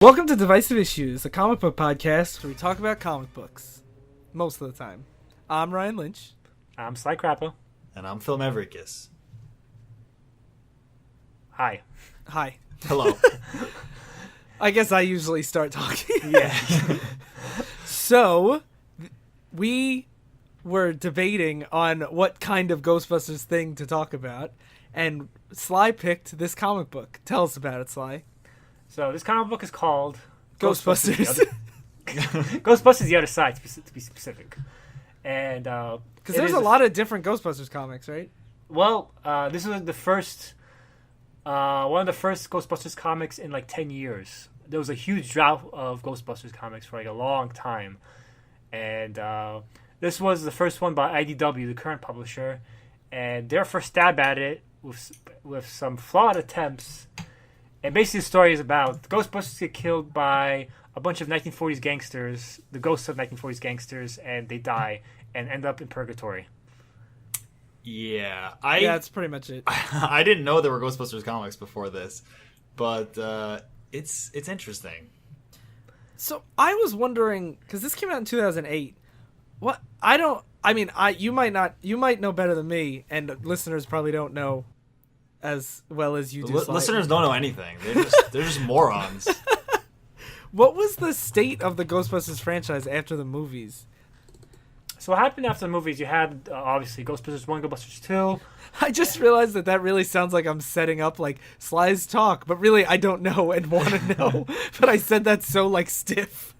Welcome to Divisive Issues, a comic book podcast where we talk about comic books. Most of the time. I'm Ryan Lynch. I'm Sly Crappo. And I'm Phil Maverickus. Hi. Hi. Hello. I guess I usually start talking. Yeah. So, we were debating on what kind of Ghostbusters thing to talk about, and Sly picked this comic book. Tell us about it, Sly. So this comic book is called Ghostbusters. Ghostbusters The Other Side, to be specific. And because there's a lot of different Ghostbusters comics, right? Well, this is the first, one of the first Ghostbusters comics in like 10 years. There was a huge drought of Ghostbusters comics for like a long time, and this was the first one by IDW, the current publisher, and their first stab at it with some flawed attempts. And basically the story is about Ghostbusters get killed by a bunch of 1940s gangsters, the ghosts of 1940s gangsters, and they die and end up in purgatory. Yeah. That's pretty much it. I didn't know there were Ghostbusters comics before this, but it's interesting. So I was wondering, because this came out in 2008. You might know better than me, and listeners probably don't know as well as you do. Listeners don't know anything. They're just morons. What was the state of the Ghostbusters franchise after the movies? So what happened after the movies, you had, obviously, Ghostbusters 1, Ghostbusters 2. I just realized that really sounds like I'm setting up, like, Sly's talk, but really I don't know and want to know. But I said that so, like, stiff.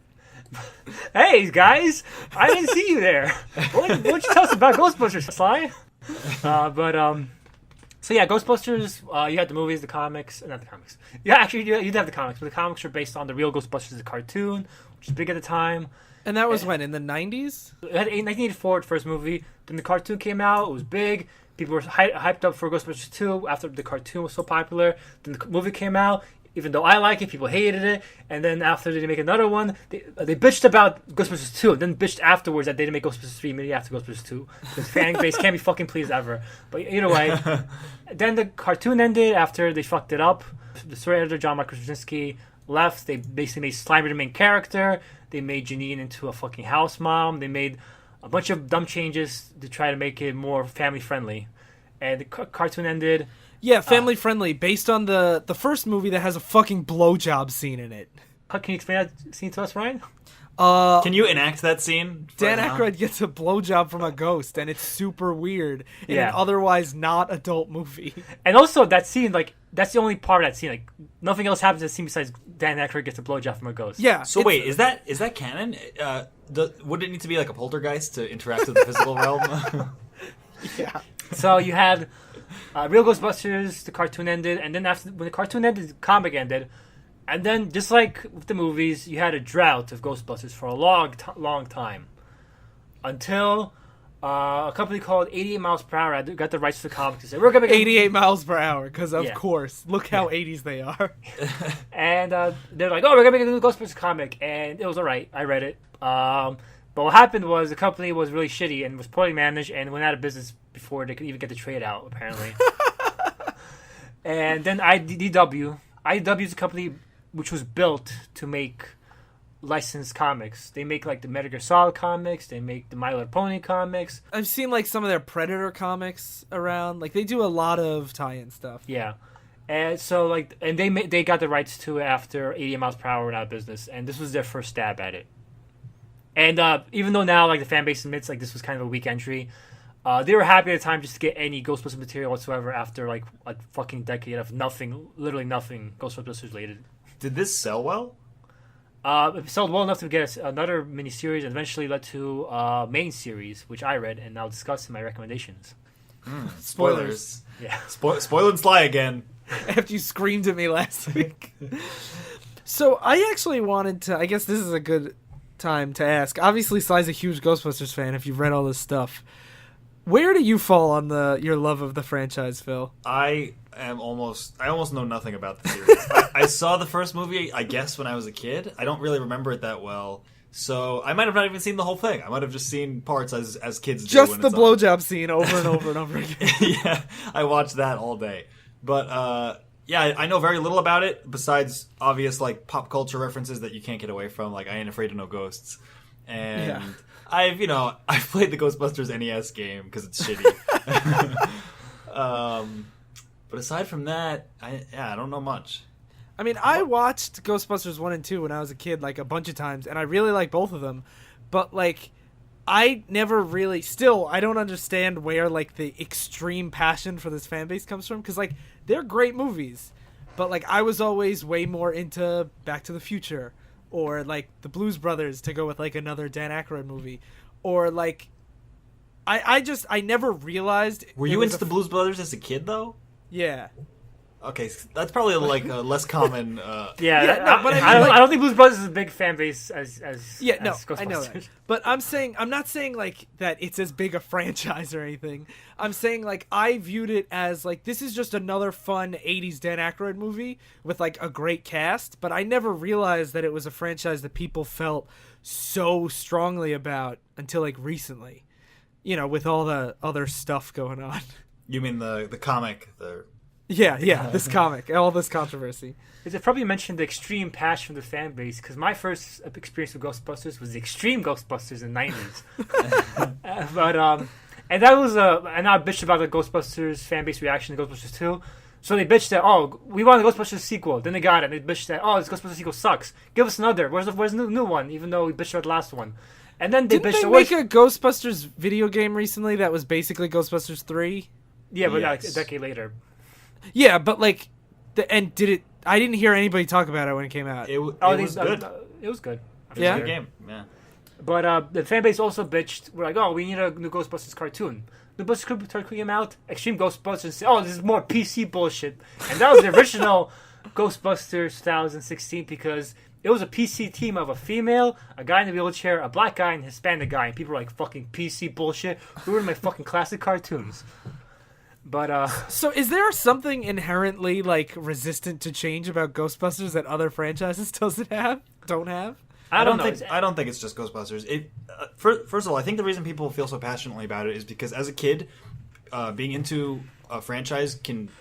Hey, guys! I didn't see you there. What'd you tell us about Ghostbusters, Sly? So yeah, Ghostbusters, you had the movies, the comics, not the comics. Yeah, actually, you did have the comics, but the comics were based on the real Ghostbusters, the cartoon, which was big at the time. And that was when, in the 90s? It had 1984, the first movie. Then the cartoon came out, it was big. People were hyped up for Ghostbusters 2 after the cartoon was so popular. Then the movie came out. Even though I like it, people hated it. And then after they didn't make another one, they bitched about Ghostbusters 2, and then bitched afterwards that they didn't make Ghostbusters 3 immediately after Ghostbusters 2. Because fan base can't be fucking pleased ever. But either way, then the cartoon ended after they fucked it up. The story editor, John Michael Straczynski, left. They basically made Slimer the main character. They made Janine into a fucking house mom. They made a bunch of dumb changes to try to make it more family friendly. And the cartoon ended. Yeah, family friendly, based on the first movie that has a fucking blowjob scene in it. Can you explain that scene to us, Ryan? Can you enact that scene? Dan Aykroyd gets a blowjob from a ghost, and it's super weird in an otherwise not adult movie. And also, that scene, like, that's the only part of that scene. Like, nothing else happens in the scene besides Dan Aykroyd gets a blowjob from a ghost. Yeah. So wait, is that canon? Would it need to be like a poltergeist to interact with the physical realm? Yeah. So you had Real Ghostbusters, the cartoon ended, and then when the cartoon ended, the comic ended. And then, just like with the movies, you had a drought of Ghostbusters for a long time. Until a company called 88 Miles Per Hour got the rights to the comic to say, we're going to make 88 miles per hour, because of course. Look how 80s they are. And they're like, oh, we're going to make a new Ghostbusters comic. And it was alright. I read it. But what happened was the company was really shitty and was poorly managed and went out of business before they could even get the trade out, apparently. And then IDW is a company which was built to make licensed comics. They make like the Metal Gear Solid comics. They make the My Little Pony comics. I've seen like some of their Predator comics around. Like they do a lot of tie-in stuff. Yeah. And so like, and they got the rights to it after 88 Miles Per Hour went out of business. And this was their first stab at it. And even though now like the fan base admits like this was kind of a weak entry, they were happy at the time just to get any Ghostbusters material whatsoever after like a fucking decade of nothing, literally nothing Ghostbusters related. Did this sell well? It sold well enough to get another miniseries and eventually led to a main series, which I read and I'll discuss in my recommendations. Spoilers. Yeah. Spoiling Sly again. After you screamed at me last week. So I actually wanted to, I guess this is a good time to ask. Obviously, Sly's a huge Ghostbusters fan if you've read all this stuff. Where do you fall on your love of the franchise, Phil? I almost know nothing about the series. I saw the first movie, I guess, when I was a kid. I don't really remember it that well. So I might have not even seen the whole thing. I might have just seen parts as kids do. Just the blowjob scene over and over and over again. Yeah, I watched that all day. But Yeah, I know very little about it besides obvious like pop culture references that you can't get away from. Like I Ain't Afraid of No Ghosts, and I've played the Ghostbusters NES game because it's shitty. But aside from that, I don't know much. I mean, I watched Ghostbusters 1 and 2 when I was a kid, like, a bunch of times, and I really like both of them. But, like, I never really... Still, I don't understand where, like, the extreme passion for this fan base comes from. Because, like, they're great movies. But, like, I was always way more into Back to the Future. Or, like, The Blues Brothers, to go with, like, another Dan Aykroyd movie. Or, like... I never realized... Were you into the Blues Brothers as a kid, though? Yeah. Okay, that's probably like a less common. But I don't think Blues Brothers is a big fan base as Ghostbusters. I know that. But I'm not saying like that it's as big a franchise or anything. I'm saying like I viewed it as like this is just another fun 80s Dan Aykroyd movie with like a great cast, but I never realized that it was a franchise that people felt so strongly about until like recently. You know, with all the other stuff going on. You mean the comic, Yeah, this comic, all this controversy. It probably mentioned the extreme passion of the fan base, because my first experience with Ghostbusters was the extreme Ghostbusters in the 90s. And that was and I bitched about the Ghostbusters fan base reaction to Ghostbusters 2. So they bitched that, we want a Ghostbusters sequel. Then they got it. And they bitched that, this Ghostbusters sequel sucks. Give us another. Where's the new one? Even though we bitched about the last one. And then Didn't they make a Ghostbusters video game recently that was basically Ghostbusters 3? Yeah, but like a decade later. Yeah, but like, I didn't hear anybody talk about it when it came out. It was good. It was good. It was a good game. Yeah. But the fan base also bitched. We're like, we need a new Ghostbusters cartoon. New Ghostbusters cartoon came out. Extreme Ghostbusters said, this is more PC bullshit. And that was the original Ghostbusters 2016 because it was a PC team of a female, a guy in a wheelchair, a black guy, and a Hispanic guy. And people were like, fucking PC bullshit. Ruined my fucking classic cartoons. But so is there something inherently like resistant to change about Ghostbusters that other franchises don't have? I don't think it's just Ghostbusters. First of all, I think the reason people feel so passionately about it is because as a kid, being into a franchise can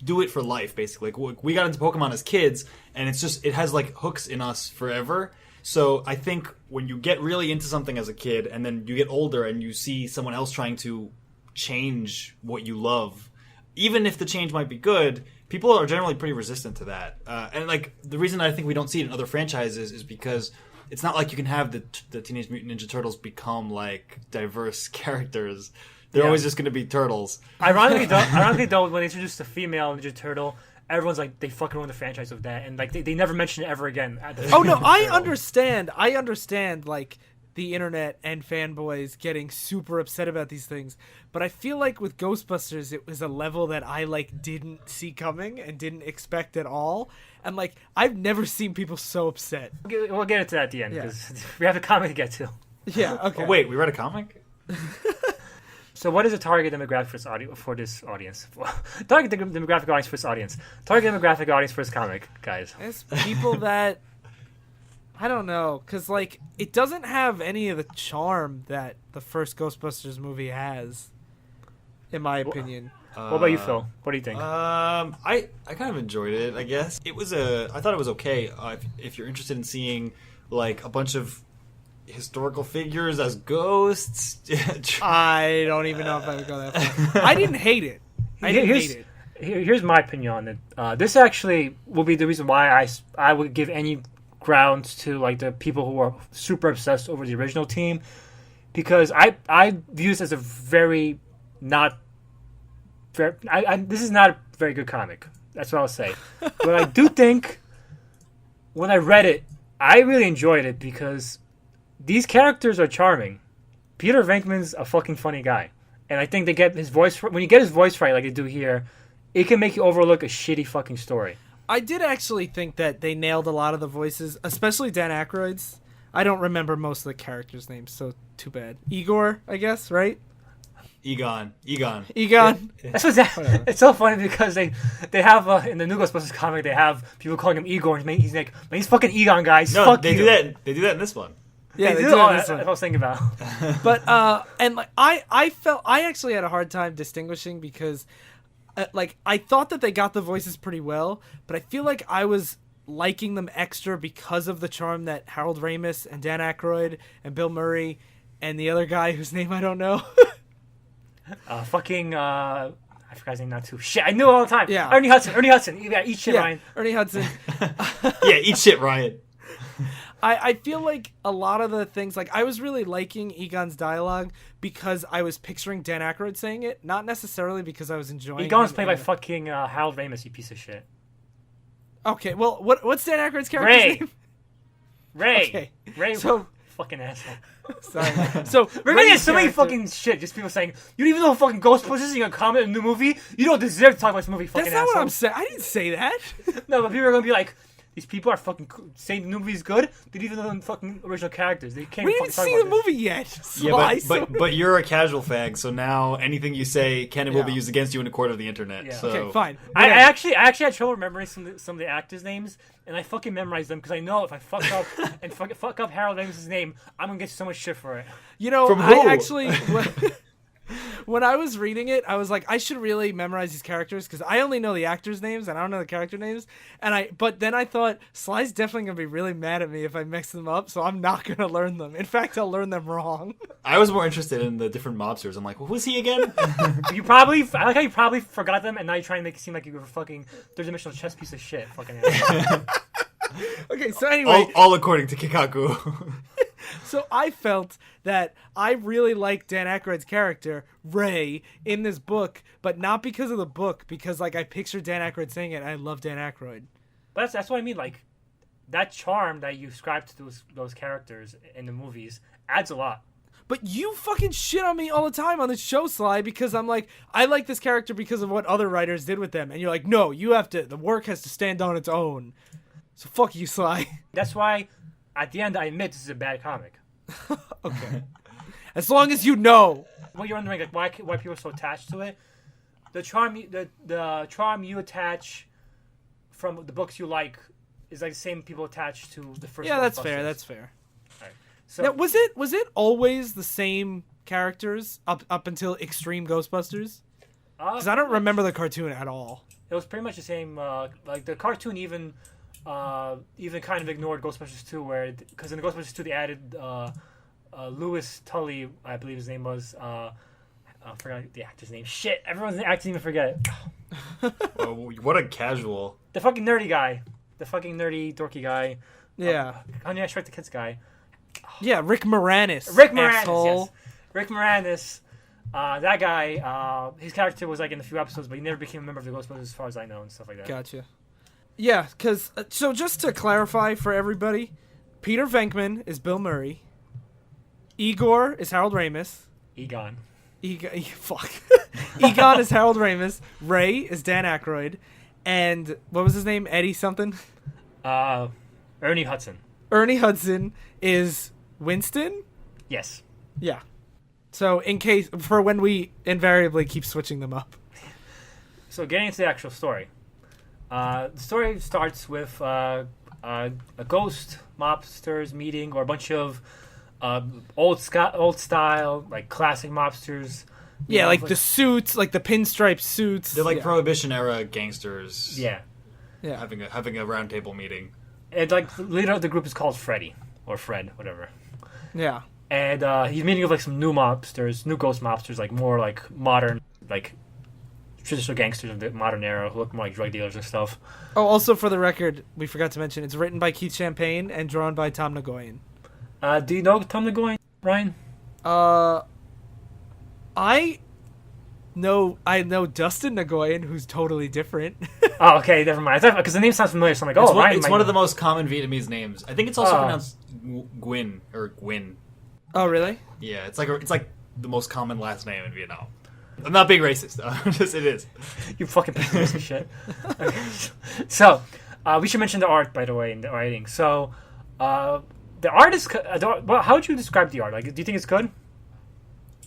do it for life. Basically, like, we got into Pokemon as kids, and it has like hooks in us forever. So I think when you get really into something as a kid, and then you get older and you see someone else trying to change what you love, even if the change might be good, people are generally pretty resistant to that. And like the reason I think we don't see it in other franchises is because it's not like you can have the Teenage Mutant Ninja Turtles become like diverse characters. They're always just going to be turtles. Ironically though, when they introduced the female Ninja Turtle, everyone's like, they fucking ruined the franchise with that, and like they never mention it ever again. I understand like the internet and fanboys getting super upset about these things, but I feel like with Ghostbusters it was a level that I like didn't see coming and didn't expect at all, and like I've never seen people so upset. We'll get into that at the end because we have a comic to get to. Yeah. Okay. Oh, wait, we read a comic? So what is the target demographic for this audience? Target demographic audience for this audience. Target demographic audience for this comic, guys. It's people that I don't know, because like it doesn't have any of the charm that the first Ghostbusters movie has, in my opinion. What about you, Phil? What do you think? I kind of enjoyed it. I guess I thought it was okay. If you're interested in seeing like a bunch of historical figures as ghosts, I don't even know if I would go that far. I didn't hate it. Here's my opinion on it. This actually will be the reason why I would give any grounds to like the people who are super obsessed over the original team, because I view this as a very not very. This is not a very good comic. That's what I'll say. But I do think when I read it, I really enjoyed it because these characters are charming. Peter Venkman's a fucking funny guy, and I think they get his voice. When you get his voice right, like they do here, it can make you overlook a shitty fucking story. I did actually think that they nailed a lot of the voices, especially Dan Aykroyd's. I don't remember most of the characters' names, so too bad. Igor, I guess, right? Egon. That's what it's so funny because they have in the new Ghostbusters comic they have people calling him Igor. He's like, man, he's fucking Egon, guys. No, fuck they you. do that. They do that in this one. Yeah, they do that in this one. That's what I was thinking about. But and like I actually had a hard time distinguishing because like I thought that they got the voices pretty well, but I feel like I was liking them extra because of the charm that Harold Ramis and Dan Aykroyd and Bill Murray and the other guy whose name I don't know. I forgot his name now too. Shit, I knew it all the time. Yeah. Ernie Hudson. You gotta eat shit, Ryan. Ernie Hudson. Yeah, eat shit, Ryan. I feel like a lot of the things, like I was really liking Egon's dialogue because I was picturing Dan Aykroyd saying it, not necessarily because I was enjoying Egon's him played in by the- fucking Harold Ramis, you piece of shit. Okay, well, what's Dan Aykroyd's character's Ray. name? Ray. Okay, Ray. so- fucking asshole. Sorry. So We're gonna get Ray's so many character- fucking shit. Just people saying, you don't even know fucking Ghostbusters. You're gonna comment on the new movie. You don't deserve to talk about this movie. Fucking That's not asshole. what I'm saying. I didn't say that. No, but people are gonna be like, these people are fucking saying the movie's good. They didn't even know the fucking original characters. They can't We even didn't fucking see talk the about this. movie yet. Yeah, Sly, but you're a casual fag, so now anything you say can and will be Yeah. used against you in a court of the internet. Yeah. So. Okay, fine. I Whatever. actually had trouble remembering some of the actors' names, and I fucking memorized them because I know if I fuck up and fuck up Harold Ramis' name, I'm gonna get so much shit for it. You know, From I who? actually when I was reading it, I was like, I should really memorize these characters because I only know the actors' names and I don't know the character names. But then I thought Sly's definitely gonna be really mad at me if I mix them up, so I'm not gonna learn them. In fact, I'll learn them wrong. I was more interested in the different mobsters. I'm like, well, who's he again? I like how you probably forgot them, and now you're trying to make it seem like you were a fucking third-dimensional chess piece of shit. Fucking asshole. Okay, so anyway, all according to Kikaku. so I felt that I really liked Dan Aykroyd's character Ray in this book, but not because of the book, because like I pictured Dan Aykroyd saying it. And I love Dan Aykroyd. But that's what I mean. Like that charm that you ascribe to those characters in the movies adds a lot. But you fucking shit on me all the time on the show, Sly, because I'm like, I like this character because of what other writers did with them. And you're like, no, the work has to stand on its own. So fuck you, Sly. That's why, at the end, I admit this is a bad comic. Okay. As long as you know. Well, you're wondering like why people are so attached to it. The charm you attach from the books you like is like the same people attach to the first. Yeah, that's Ghostbusters. fair. That's fair. Alright. So Now, was it always the same characters up until Extreme Ghostbusters? Because I don't remember the cartoon at all. it was pretty much the same. Like the cartoon even kind of ignored Ghostbusters 2, where because in the Ghostbusters 2 they added Louis Tully, I believe his name was. I forgot the actor's name. Shit, everyone's acting even forget it. Oh, what a casual. The fucking nerdy guy, the fucking nerdy dorky guy. Yeah. Honey, I Shrek the Kids guy. Yeah, Rick Moranis. Rick Moranis, asshole. yes. Rick Moranis. That guy, his character was like in a few episodes, but he never became a member of the Ghostbusters as far as I know and stuff like that. Gotcha. Yeah, because, so just to clarify for everybody, Peter Venkman is Bill Murray. Igor is Harold Ramis. Egon. Fuck. Egon is Harold Ramis. Ray is Dan Aykroyd. And what was his name? Eddie something? Ernie Hudson. Ernie Hudson is Winston? Yes. Yeah. So in case, for when we invariably keep switching them up. So getting into the actual story. The story starts with a ghost mobsters meeting, or a bunch of old style, like classic mobsters. You Yeah, know, like the suits, like the pinstripe suits. They're like yeah. Prohibition era gangsters. Yeah. Yeah. Having a round table meeting. And like the leader of the group is called Freddy, or Fred, whatever. Yeah. And he's meeting with like some new mobsters, new ghost mobsters, like more like modern, like traditional gangsters of the modern era who look more like drug dealers and stuff. Oh, also for the record, we forgot to mention, it's written by Keith Champagne and drawn by Tom Nagoyan. Do you know Tom Nagoyan, Ryan? I know Dustin Nagoyan, who's totally different. Oh, okay, never mind. Because the name sounds familiar, so I'm like, It's, oh, one, Ryan. it's one of the most common Vietnamese names. I think it's also pronounced Nguyen or Gwyn. Oh, really? Yeah, it's like the most common last name in Vietnam. I'm not being racist, though. Just it is. You fucking piece of shit. Okay. So, we should mention the art, by the way, in the writing. So, the art is... well, how would you describe the art? Like, do you think it's good?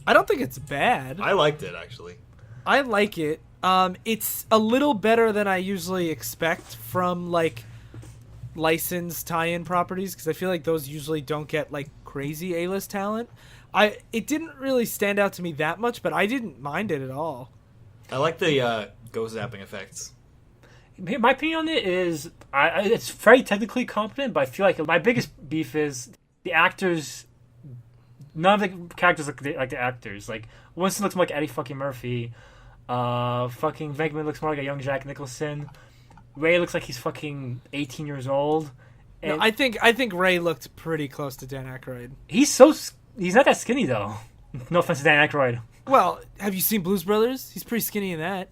I don't think it's bad. I liked it, actually. I like it. It's a little better than I usually expect from, like, licensed tie-in properties, because I feel like those usually don't get, like, crazy A-list talent. It didn't really stand out to me that much, but I didn't mind it at all. I like the ghost zapping effects. My opinion on it is, it's very technically competent, but I feel like my biggest beef is the actors. None of the characters look like the actors. Like Winston looks more like Eddie fucking Murphy. Fucking Venkman looks more like a young Jack Nicholson. Ray looks like he's fucking 18 years old. No, I think Ray looked pretty close to Dan Aykroyd. He's not that skinny though. No offense to Dan Aykroyd. Well, have you seen Blues Brothers? He's pretty skinny in that.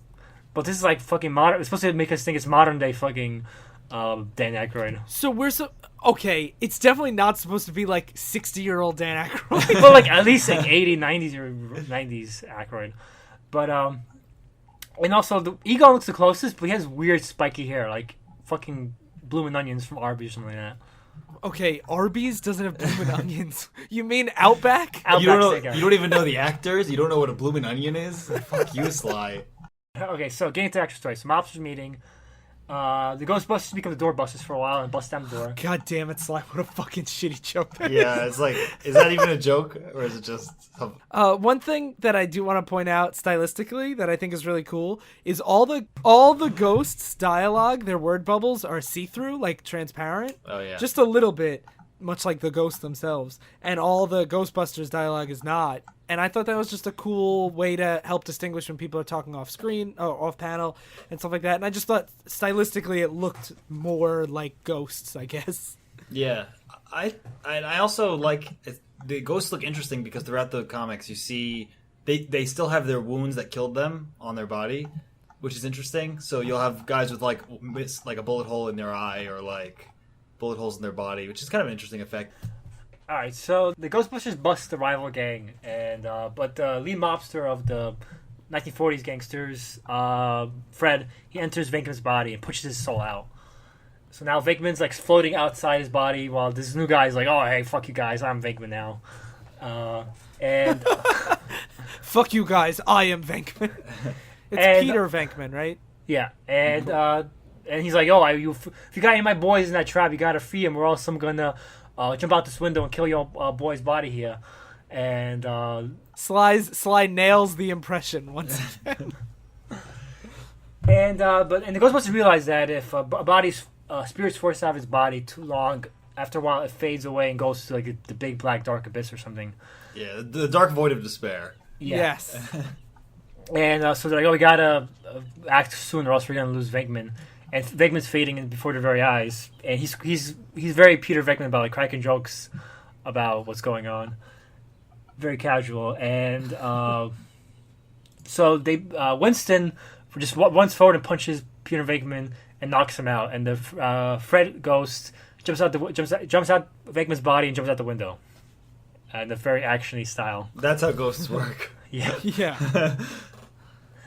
But this is like fucking modern. It's supposed to make us think it's modern day fucking Dan Aykroyd. So okay, it's definitely not supposed to be like 60-year-old Dan Aykroyd. Well, like at least like 80s, 90s or 90s Aykroyd. But and also the Egon looks the closest, but he has weird spiky hair, like fucking bloomin' onions from Arby or something like that. Okay, Arby's doesn't have bloomin' onions. You mean Outback? You don't even know the actors? You don't know what a bloomin' onion is? Fuck you, Sly. Okay, so getting to the actual story. So mobsters meeting. The Ghostbusters become the doorbusters for a while and bust down the door. God damn it, Sly! What a fucking shitty joke that Yeah, it's like, is that even a joke, or is it just? One thing that I do want to point out stylistically that I think is really cool is all the ghosts' dialogue. Their word bubbles are see-through, like transparent. Oh yeah. Just a little bit, much like the ghosts themselves, and all the Ghostbusters dialogue is not. And I thought that was just a cool way to help distinguish when people are talking off screen or off panel and stuff like that. And I just thought stylistically it looked more like ghosts, I guess. Yeah, I also like the ghosts look interesting because throughout the comics you see they still have their wounds that killed them on their body, which is interesting. So you'll have guys with like a bullet hole in their eye or like bullet holes in their body, which is kind of an interesting effect. All right, so the Ghostbusters bust the rival gang, and but the lead mobster of the 1940s gangsters, Fred, he enters Venkman's body and pushes his soul out. So now Venkman's like floating outside his body, while this new guy's like, "Oh, hey, fuck you guys, I'm Venkman now," and fuck you guys, I am Venkman. It's Peter Venkman, right? Yeah, and he's like, "Oh, if you got any of my boys in that trap, you gotta free them. We're else I'm gonna." Jump out this window and kill your boy's body here, and Sly nails the impression once again. and the Ghostbusters realize that if a body's spirit's forced out of his body too long, after a while it fades away and goes to like the big black dark abyss or something. Yeah, the dark void of despair. Yeah. Yes. And so they're like, "Oh, we gotta act soon, or else we're gonna lose Venkman." And Venkman's fading in before their very eyes, and he's very Peter Venkman about like cracking jokes about what's going on, very casual. And so they Winston just runs forward and punches Peter Venkman and knocks him out, and the Fred ghost jumps out Venkman's body and jumps out the window, in a very actiony style. That's how ghosts work. Yeah, Yeah.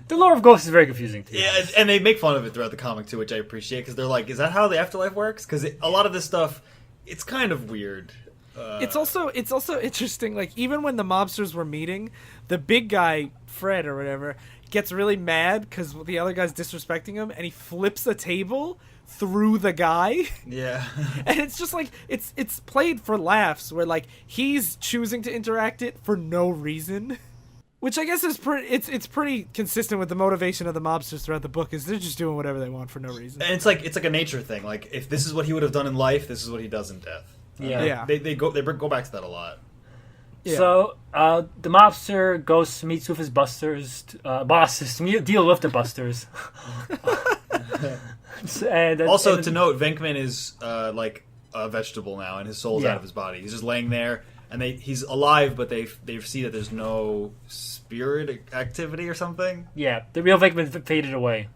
The lore of ghosts is very confusing too. Yeah, and they make fun of it throughout the comic too, which I appreciate because they're like, "Is that how the afterlife works?" Because a lot of this stuff, it's kind of weird. It's also interesting. Like even when the mobsters were meeting, the big guy Fred or whatever gets really mad because the other guy's disrespecting him, and he flips a table through the guy. Yeah, and it's just like it's played for laughs, where like he's choosing to interact it for no reason. Which I guess is it's pretty consistent with the motivation of the mobsters throughout the book, is they're just doing whatever they want for no reason. and it's like a nature thing. Like if this is what he would have done in life, this is what he does in death. Yeah. They go back to that a lot. Yeah. So the mobster goes to meet with his bosses to deal with the busters. To note, Venkman is like a vegetable now, and his soul's Yeah. out of his body. He's just laying there. And he's alive, but they see that there's no spirit activity or something. Yeah, the real Venkman faded away.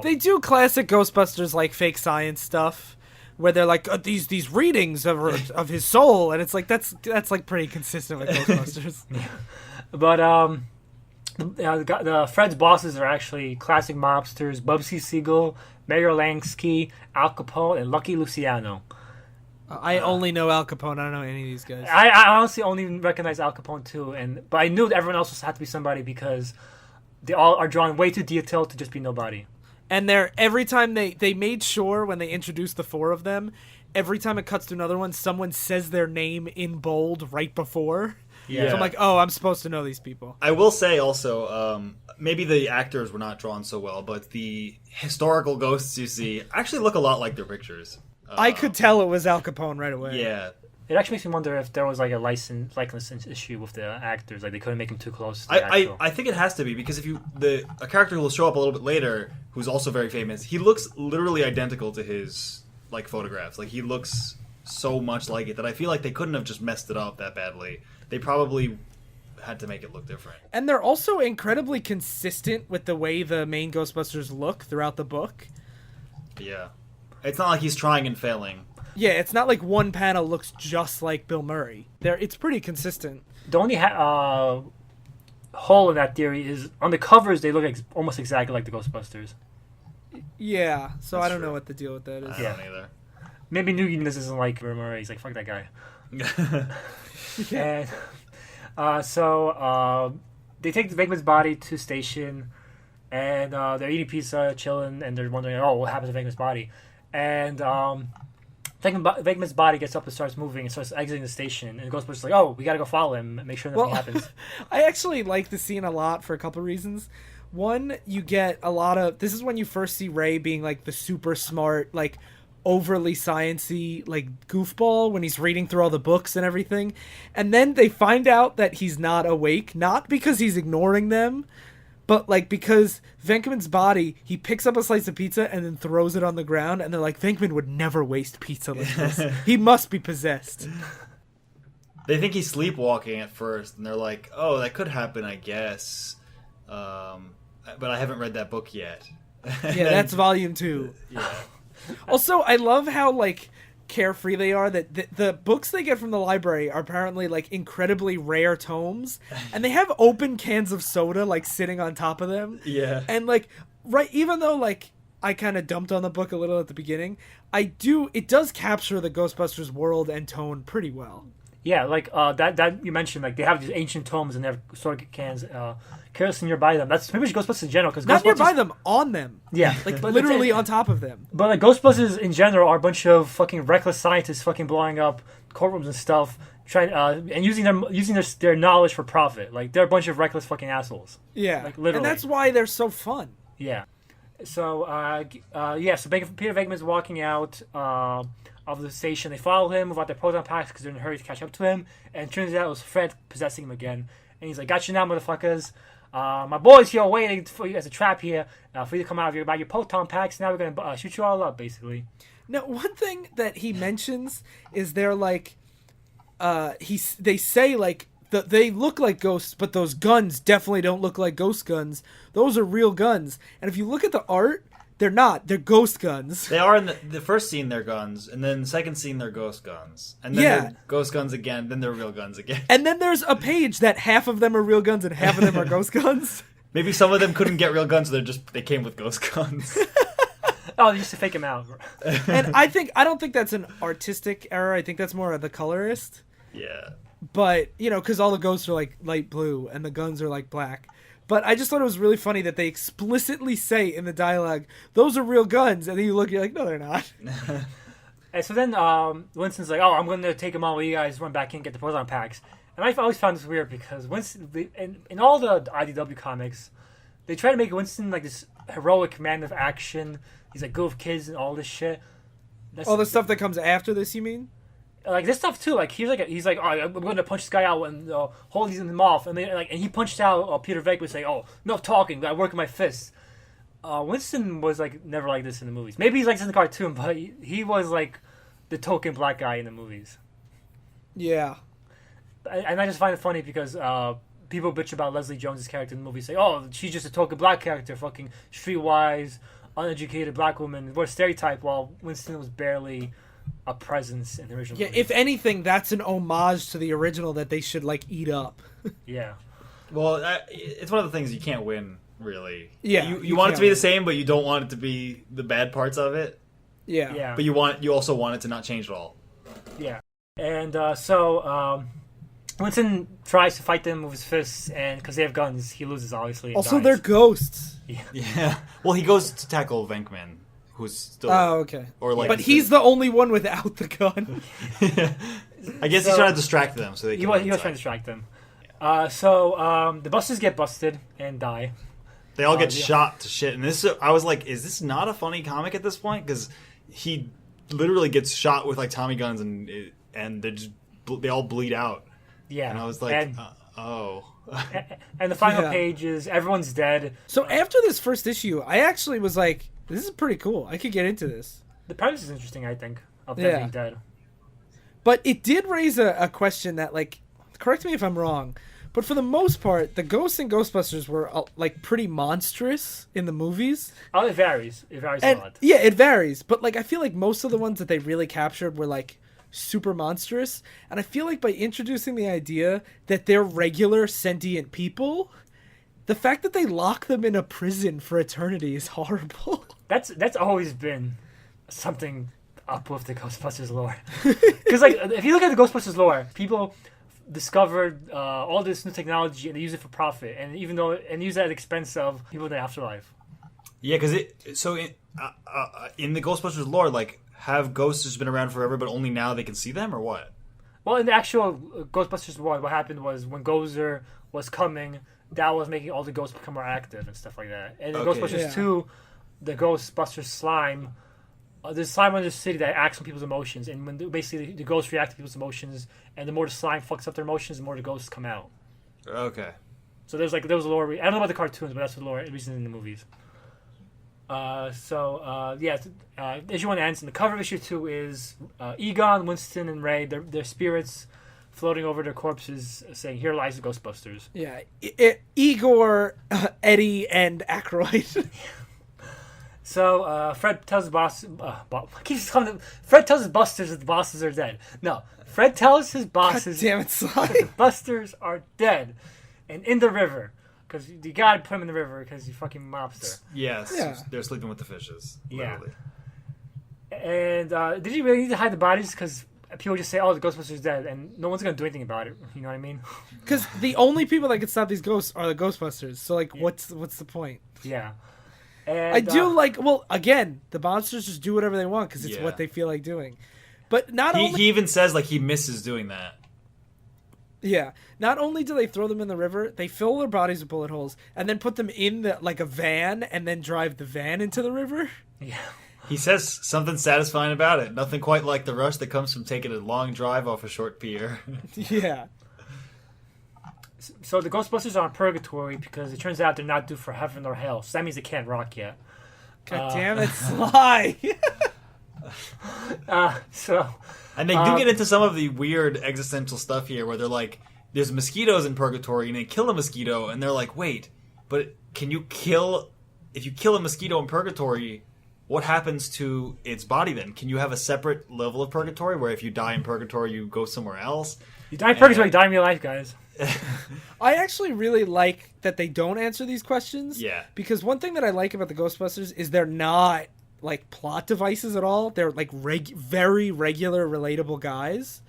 They do classic Ghostbusters like fake science stuff, where they're like these readings of his soul, and it's like that's like pretty consistent with Ghostbusters. But the Fred's bosses are actually classic mobsters: Bubsy Siegel, Mario Lansky, Al Capone, and Lucky Luciano. I only know Al Capone. I don't know any of these guys. I honestly only recognize Al Capone too, but I knew that everyone else had to be somebody because they all are drawn way too detailed to just be nobody. And every time they made sure when they introduced the four of them, every time it cuts to another one, someone says their name in bold right before. Yeah. So I'm like, oh, I'm supposed to know these people. I will say also, maybe the actors were not drawn so well, but the historical ghosts you see actually look a lot like their pictures. I could tell it was Al Capone right away. Yeah. It actually makes me wonder if there was like a likeness issue with the actors, like they couldn't make them too close. To the actual. I think it has to be because if a character who will show up a little bit later, who's also very famous, he looks literally identical to his like photographs. Like he looks so much like it that I feel like they couldn't have just messed it up that badly. They probably had to make it look different. And they're also incredibly consistent with the way the main Ghostbusters look throughout the book. Yeah. It's not like he's trying and failing. Yeah, it's not like one panel looks just like Bill Murray. It's pretty consistent. The only hole in that theory is on the covers they look almost exactly like the Ghostbusters. Yeah, so That's I don't true. know what the deal with that is. I don't either. Maybe Nugent isn't like Bill Murray. He's like, fuck that guy. And so they take the Venkman's body to station, and they're eating pizza, chilling, and they're wondering, oh, what happened to Venkman's body? And Venkman's body gets up and starts moving and starts exiting the station, and Ghostbusters like, oh, we gotta go follow him and make sure nothing happens. I actually like the scene a lot for a couple reasons. One, you get a lot of... This is when you first see Ray being like the super smart, like overly sciencey, like goofball when he's reading through all the books and everything. And then they find out that he's not awake, not because he's ignoring them, but like because Venkman's body, he picks up a slice of pizza and then throws it on the ground, and they're like, Venkman would never waste pizza like this. He must be possessed. They think he's sleepwalking at first, and they're like, oh, that could happen, I guess. But I haven't read that book yet. Yeah, that's volume 2. Yeah. Also, I love how like carefree they are, that the books they get from the library are apparently like incredibly rare tomes, and they have open cans of soda like sitting on top of them. Yeah. And like, right, even though like I kind of dumped on the book a little at the beginning, it does capture the Ghostbusters world and tone pretty well. Yeah, like that you mentioned, like they have these ancient tomes and they have soda cans carelessly nearby them. That's pretty much Ghostbusters in general. Cause Not nearby them, on them. Yeah, Like but literally on top of them. But like Ghostbusters in general are a bunch of fucking reckless scientists fucking blowing up courtrooms and stuff, trying and using their knowledge for profit. Like they're a bunch of reckless fucking assholes. Yeah, like literally. and that's why they're so fun. Yeah. So so Peter Venkman's walking out of the station. They follow him without their proton packs because they're in a hurry to catch up to him. And it turns out it was Fred possessing him again. And he's like, "Got you now, motherfuckers. My boy's here waiting for you as a trap here for you to come out of your proton packs. Now we're gonna shoot you all up, basically." Now, one thing that he mentions is they're like, they say like they look like ghosts, but those guns definitely don't look like ghost guns. Those are real guns. And if you look at the art, they're not. They're ghost guns. They are in the first scene, they're guns, and then the second scene, they're ghost guns. And then they're ghost guns again, then they're real guns again. And then there's a page that half of them are real guns and half of them are ghost guns. Maybe some of them couldn't get real guns, so they came with ghost guns. Oh, they used to fake him out. And I don't think that's an artistic error. I think that's more of the colorist. Yeah. But, because all the ghosts are like light blue and the guns are like black. But I just thought it was really funny that they explicitly say in the dialogue, those are real guns. And then you look, you're like, no, they're not. And so then Winston's like, oh, I'm going to take them all while you guys run back in and get the proton packs. And I've always found this weird because Winston, in all the IDW comics, they try to make Winston like this heroic man of action. He's like good with kids and all this shit. All the stuff that comes after this, you mean? Like this stuff too. Like he's like, oh, I'm going to punch this guy out and hold these in the mouth. And and he punched out Peter Venkman saying, "Oh, no talking. I work with my fists." Winston was like never like this in the movies. Maybe he's like this in the cartoon, but he was like the token black guy in the movies. Yeah. And I just find it funny because people bitch about Leslie Jones's character in the movie, say, "Oh, she's just a token black character, fucking streetwise, uneducated black woman." What a stereotype. While Winston was barely a presence in the original movie. If anything, that's an homage to the original that they should like eat up. Yeah. Well, it's one of the things you can't win, really. Yeah. You want it to be the same, but you don't want it to be the bad parts of it. Yeah. Yeah. But you also want it to not change at all. Yeah. And so Winston tries to fight them with his fists, and because they have guns, he loses, obviously. Also, they're ghosts. Yeah. Well, he goes to tackle Venkman, who's still. Oh, okay. Or like, but he's the only one without the gun. I guess he's trying to distract them, so they. He was trying to distract them. The Busters get busted and die. They all get shot to shit, and I was like, is this not a funny comic at this point? Because he literally gets shot with like Tommy guns, and they all bleed out. Yeah, and I was like, oh. And the final page is everyone's dead. So after this first issue, I actually was like, this is pretty cool. I could get into this. The premise is interesting, I think, of them being dead. But it did raise a question that, like, correct me if I'm wrong, but for the most part, the ghosts in Ghostbusters were like pretty monstrous in the movies. Oh, it varies. It varies a lot. Yeah, it varies. But like, I feel like most of the ones that they really captured were like super monstrous. And I feel like by introducing the idea that they're regular sentient people, the fact that they lock them in a prison for eternity is horrible. That's always been something up with the Ghostbusters lore. Because like, if you look at the Ghostbusters lore, people discovered all this new technology and they use it for profit, and use that at the expense of people in the afterlife. Yeah, because in the Ghostbusters lore, like, have ghosts just been around forever, but only now they can see them, or what? Well, in the actual Ghostbusters lore, what happened was when Gozer was coming, that was making all the ghosts become more active and stuff like that. And in Ghostbusters 2, the Ghostbusters slime. There's slime in the city that acts on people's emotions, and when basically the ghosts react to people's emotions, and the more the slime fucks up their emotions, the more the ghosts come out. Okay. So there was a lore. I don't know about the cartoons, but that's the lore reason in the movies. Issue 1 ends, and the cover of issue 2 is Egon, Winston, and Ray. Their spirits floating over their corpses, saying, "Here lies the Ghostbusters." Yeah, Igor, Eddie, and Aykroyd. So Fred tells the boss, Fred tells his busters that the bosses are dead. No, Fred tells his bosses, God damn it, Sly. the busters are dead and in the river, because you gotta put them in the river because you fucking mobster. Yes, they're sleeping with the fishes. Literally. Yeah. And did you really need to hide the bodies? Because people just say, "Oh, the Ghostbusters dead," and no one's gonna do anything about it. You know what I mean? Because the only people that can stop these ghosts are the Ghostbusters. So like, what's the point? Yeah. And, I do again, the monsters just do whatever they want because it's what they feel like doing. But he even says like he misses doing that. Yeah. Not only do they throw them in the river, they fill their bodies with bullet holes and then put them in a van and then drive the van into the river. Yeah. He says something satisfying about it. Nothing quite like the rush that comes from taking a long drive off a short pier. Yeah. So the Ghostbusters are in purgatory because it turns out they're not due for heaven or hell. So that means they can't rock yet. God damn it, Sly! And they do get into some of the weird existential stuff here where they're like, there's mosquitoes in purgatory and they kill a mosquito and they're like, wait, but if you kill a mosquito in purgatory, what happens to its body then? Can you have a separate level of purgatory where if you die in purgatory you go somewhere else? You die in purgatory, you die in real life, guys. I actually really like that they don't answer these questions. Yeah. Because one thing that I like about the Ghostbusters is they're not like plot devices at all. They're like very regular, relatable guys.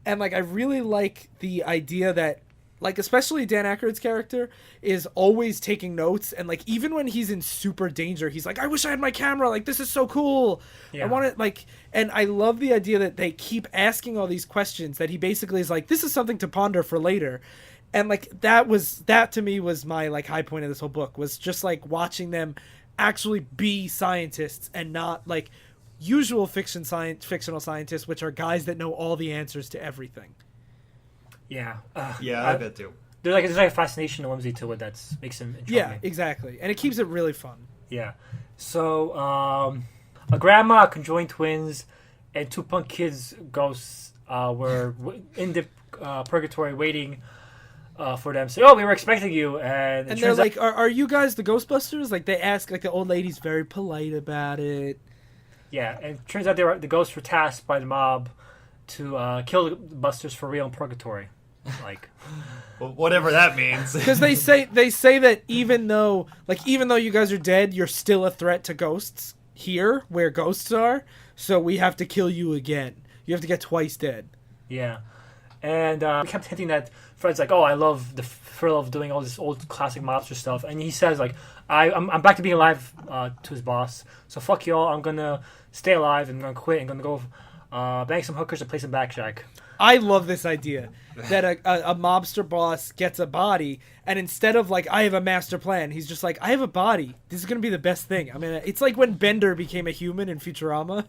And like I really like the idea that like especially Dan Aykroyd's character is always taking notes, and like even when he's in super danger, he's like, I wish I had my camera, like this is so cool. Yeah. I want it like, and I love the idea that they keep asking all these questions that he basically is like, this is something to ponder for later. And like that to me was my like high point of this whole book, was just like watching them actually be scientists and not like usual fictional scientists, which are guys that know all the answers to everything. Yeah. I bet too. There's like a fascination and whimsy to it that makes them interesting. Yeah, exactly. And it keeps it really fun. Yeah. So, a grandma, conjoined twins, and 2 punk kids ghosts were in the purgatory waiting for them. So, we were expecting you. And they're like, are you guys the Ghostbusters? Like, they ask, like, the old lady's very polite about it. Yeah, and it turns out the ghosts were tasked by the mob to kill the Busters for real in purgatory. Like, well, whatever that means. Because they say that even though you guys are dead, you're still a threat to ghosts here where ghosts are. So we have to kill you again. You have to get twice dead. Yeah, And we kept hinting that Fred's like, oh, I love the thrill of doing all this old classic mobster stuff. And he says, like, I'm back to being alive to his boss. So fuck y'all. I'm going to stay alive and I'm going to quit and going to go bang some hookers and play some blackjack. I love this idea that a mobster boss gets a body, and instead of like, I have a master plan, he's just like, I have a body. This is going to be the best thing. I mean, it's like when Bender became a human in Futurama.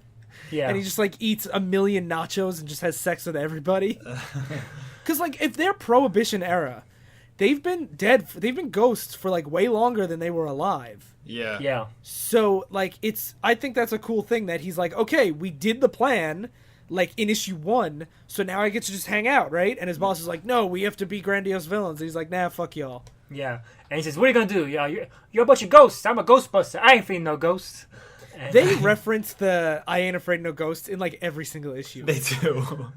Yeah. And he just like eats a million nachos and just has sex with everybody. Because like, if they're Prohibition era, they've been dead. They've been ghosts for like way longer than they were alive. Yeah. Yeah. So like, I think that's a cool thing that he's like, okay, we did the plan, like in issue 1, so now I get to just hang out, right? And his boss is like, no, we have to be grandiose villains. And he's like, nah, fuck y'all. Yeah. And he says, what are you gonna do? Yeah, you're a bunch of ghosts. I'm a Ghostbuster. I ain't feeding no ghosts. And They reference the I ain't afraid no ghost in like every single issue. They do.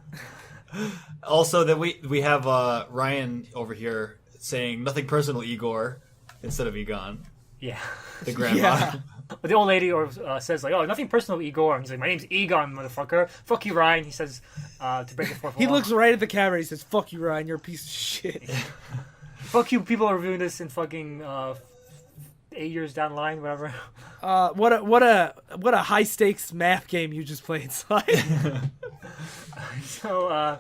Also, that we have Ryan over here saying nothing personal, Igor, instead of Egon, yeah. the grandma. Yeah. But the old lady says, like, oh, nothing personal, Igor. And he's like, my name's Egon, motherfucker. Fuck you, Ryan. He says to break the fourth wall. He looks right at the camera and he says, fuck you, Ryan, you're a piece of shit. Fuck you, people are reviewing this in fucking 8 years down the line, whatever. What a high stakes math game you just played, Sly. So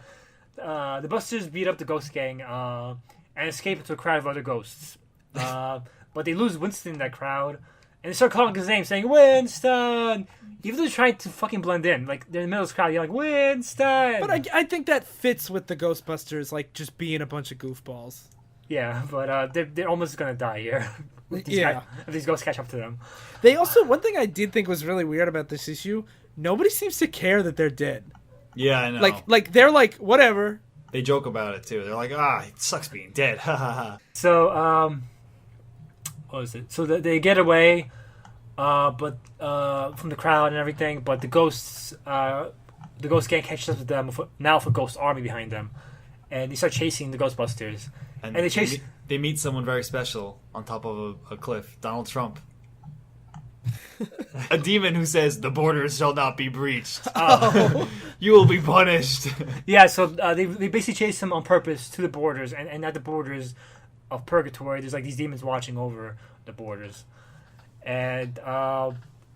the Busters beat up the Ghost Gang and escape into a crowd of other ghosts. But they lose Winston in that crowd. And they start calling his name, saying, Winston! Even though they're trying to fucking blend in. Like, they're in the middle of this crowd yelling, Winston! But I think that fits with the Ghostbusters, like, just being a bunch of goofballs. Yeah, but they're almost gonna die here. If these ghosts catch up to them. They also, one thing I did think was really weird about this issue, nobody seems to care that they're dead. Yeah, I know. Like they're like, whatever. They joke about it, too. They're like, it sucks being dead. Ha ha ha. So, what was it? So they get away, but from the crowd and everything. But the ghosts, the ghost gang catches up with them. Now with a ghost army behind them, and they start chasing the Ghostbusters. And they chase. They meet someone very special on top of a cliff. Donald Trump, a demon who says, "The borders shall not be breached. You will be punished." Yeah. So they basically chase him on purpose to the borders, and at the borders of Purgatory, there's like these demons watching over the borders, and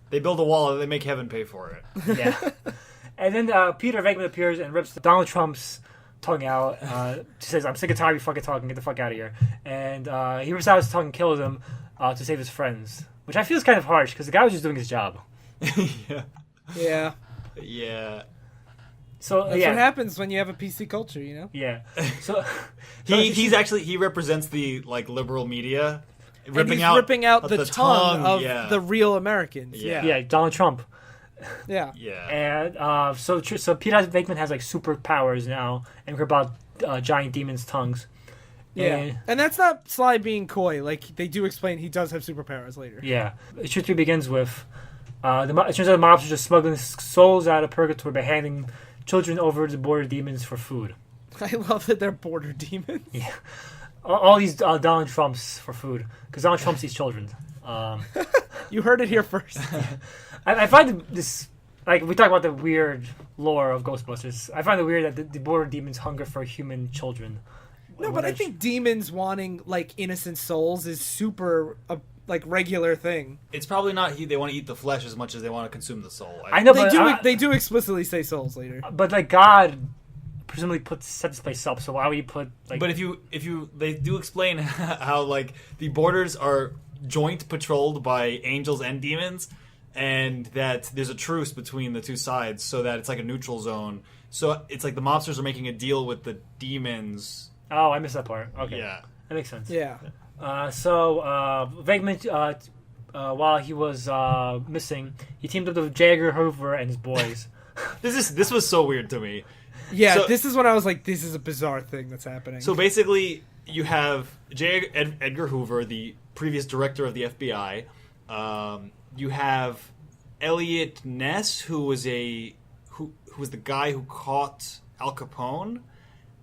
they build a wall and they make heaven pay for it. yeah. And then Peter Venkman appears and rips Donald Trump's tongue out. Says, "I'm sick and tired of you fucking talking. Get the fuck out of here." And he rips out his tongue and kills him to save his friends, which I feel is kind of harsh because the guy was just doing his job. Yeah. Yeah. Yeah. So That's what happens when you have a PC culture, you know? Yeah. So he represents the like liberal media, ripping out the tongue of yeah. the real Americans. Yeah. yeah, Donald Trump. Yeah. Yeah. And so Peter Venkman has like superpowers now, and we're about giant demons' tongues. Yeah. And that's not Sly being coy. Like, they do explain he does have superpowers later. Yeah. Issue 3 begins with it turns out the mobs are just smuggling souls out of Purgatory by handing children over to border demons for food. I love that they're border demons. Yeah. All these Donald Trumps for food, because Donald Trump's these children. You heard it here first. I find this, like, we talk about the weird lore of Ghostbusters. I find it weird that the border demons hunger for human children. No, but I think demons wanting, like, innocent souls is super, like, regular thing. It's probably not they want to eat the flesh as much as they want to consume the soul. I know, they do explicitly say souls later. But, like, God presumably set this place up, so why would you put, like... But if you they do explain how, like, the borders are joint patrolled by angels and demons, and that there's a truce between the two sides, so that it's like a neutral zone. So it's like the mobsters are making a deal with the demons. Oh, I missed that part. Okay. Yeah. That makes sense. Yeah. So Venkman, while he was missing, he teamed up with Edgar Hoover and his boys. This was so weird to me. Yeah, So- this is when I was like, this is a bizarre thing that's happening. So basically, you have Edgar Hoover, the previous director of the FBI. You have Elliot Ness, who was the guy who caught Al Capone,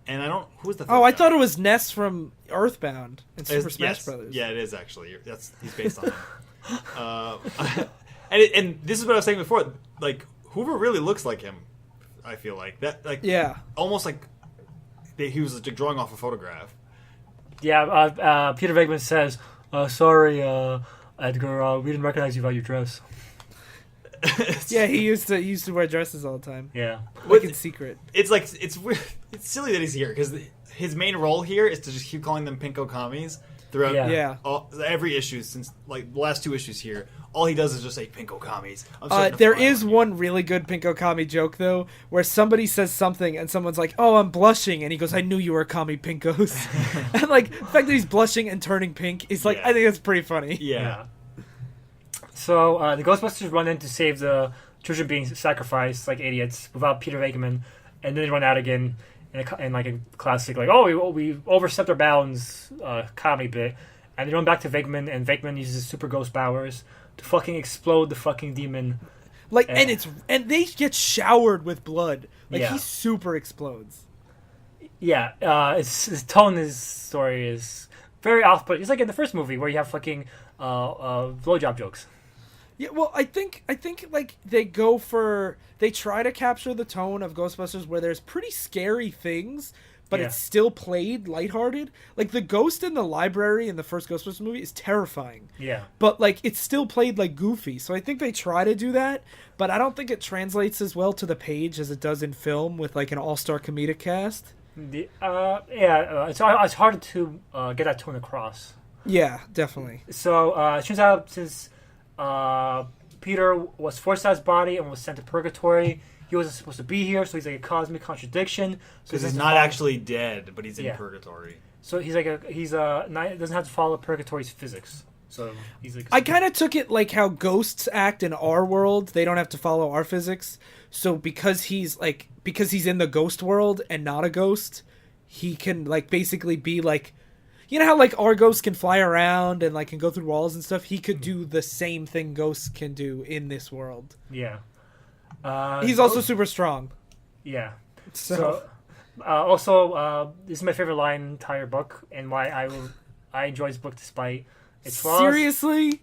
and who was the third I guy? thought it was Ness from Earthbound and Super Smash Yes. Brothers. Yeah, it is actually. He's based on him. And this is what I was saying before. Like, Hoover really looks like him. I feel like that. Like, Yeah. almost like he was like, drawing off a photograph. Yeah, Peter Venkman says, "Sorry, Edgar, we didn't recognize you by your dress." Yeah, he used to wear dresses all the time. Yeah, like in secret. It's like it's weird. It's silly that he's here because his main role here is to just keep calling them pinko commies throughout every issue since like the last 2 issues here. All he does is just say pinko commies. There is one really good pinko commie joke though, where somebody says something and someone's like, "Oh, I'm blushing," and he goes, "I knew you were a commie, pinkos." And like the fact that he's blushing and turning pink is like, I think that's pretty funny. Yeah. So the Ghostbusters run in to save the children being sacrificed like idiots without Peter Venkman, and then they run out again in like a classic like, "Oh, we overstepped our bounds" comedy bit, and they run back to Venkman, and Venkman uses super ghost powers to fucking explode the fucking demon. Like, and they get showered with blood. Like, he super explodes. Yeah, his tone, his story is very off, but it's like in the first movie where you have fucking blowjob jokes. Yeah, well, I think like they try to capture the tone of Ghostbusters where there's pretty scary things, but it's still played lighthearted. Like the ghost in the library in the first Ghostbusters movie is terrifying. Yeah. But like it's still played like goofy. So I think they try to do that, but I don't think it translates as well to the page as it does in film with like an all-star comedic cast. It's hard to get that tone across. Yeah, definitely. So it turns out since Peter was forced out of his body and was sent to purgatory, he wasn't supposed to be here, so he's like a cosmic contradiction. So he's not actually dead, but he's in purgatory. So he's like doesn't have to follow purgatory's physics. So he's like. I kind of took it like how ghosts act in our world; they don't have to follow our physics. So because he's in the ghost world and not a ghost, he can like basically be like, you know how like our ghosts can fly around and like can go through walls and stuff. He could do the same thing ghosts can do in this world. Yeah. He's also super strong. Yeah. So also, this is my favorite line in the entire book, and why I enjoy this book despite its flaws. Seriously?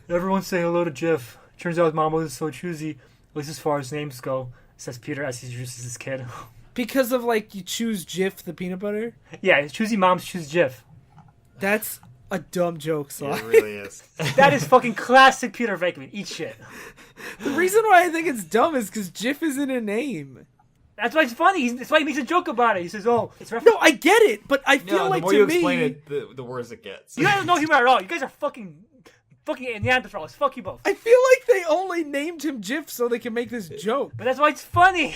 Everyone say hello to Jeff. Turns out his mom wasn't so choosy, at least as far as names go, says Peter as he introduces his kid. Because of like you choose Jif the peanut butter? Yeah, choosy moms choose Jif. That's a dumb joke, Sly. Yeah, it really is. That is fucking classic Peter Venkman. Eat shit. The reason why I think it's dumb is because Jif isn't a name. That's why it's funny. That's why he makes a joke about it. He says, "Oh, it's no, I get it, but I feel like the more you explain it, the worse it gets. You guys don't know humor at all. You guys are fucking Neanderthals. Fuck you both. I feel like they only named him Jif so they can make this joke. But that's why it's funny.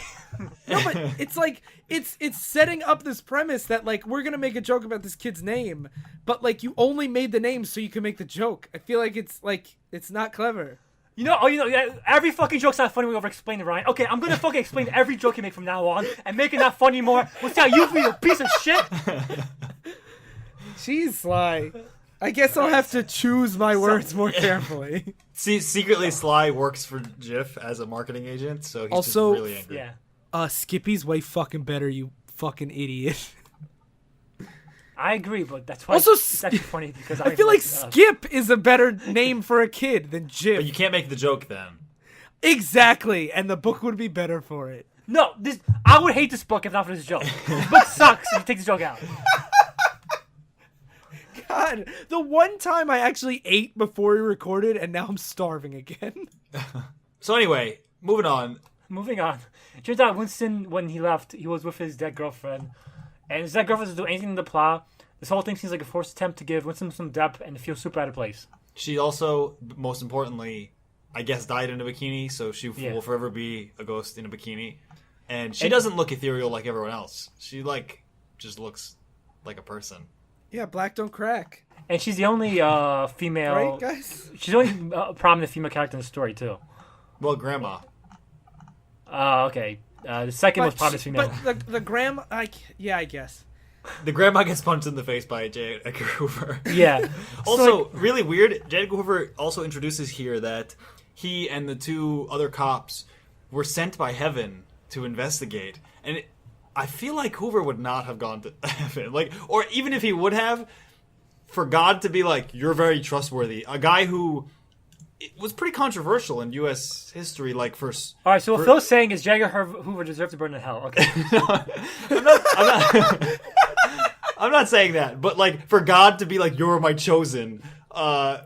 No, but it's like it's setting up this premise that like we're gonna make a joke about this kid's name, but like you only made the name so you can make the joke. I feel like it's not clever. Every fucking joke's not funny when we over-explain it, Ryan. Okay, I'm gonna fucking explain every joke you make from now on and make it not funny more. We'll see how you feel, you piece of shit. Jeez, Sly. I guess I'll have to choose my words more carefully. See, secretly Sly works for Jif as a marketing agent, so he's also, just really angry. Yeah. Skippy's way fucking better, you fucking idiot. I agree, but that's why it's actually funny because I feel like Skip is a better name for a kid than Jif. But you can't make the joke then. Exactly, and the book would be better for it. No, I would hate this book if not for this joke. This book sucks if you take the joke out. God, the one time I actually ate before we recorded, and now I'm starving again. So anyway, moving on. It turns out Winston, when he left, he was with his dead girlfriend. And his dead girlfriend doesn't do anything in the plot. This whole thing seems like a forced attempt to give Winston some depth and to feel super out of place. She also, most importantly, I guess died in a bikini, so she will forever be a ghost in a bikini. And she doesn't look ethereal like everyone else. She, just looks like a person. Yeah, black don't crack. And she's the only female... Right, guys? She's the only prominent female character in the story, too. Well, Grandma. Okay. The second most prominent female. But the grandma... I guess. The grandma gets punched in the face by J. Edgar Hoover. Yeah. Also, really weird, J. Edgar Hoover also introduces here that he and the 2 other cops were sent by heaven to investigate. And I feel like Hoover would not have gone to heaven. Or even if he would have, for God to be like, you're very trustworthy. A guy who it was pretty controversial in U.S. history. Like All right, so what Phil's saying is J. Edgar Hoover deserves to burn in hell. Okay. I'm not I'm not saying that, but like for God to be like, "You're my chosen,"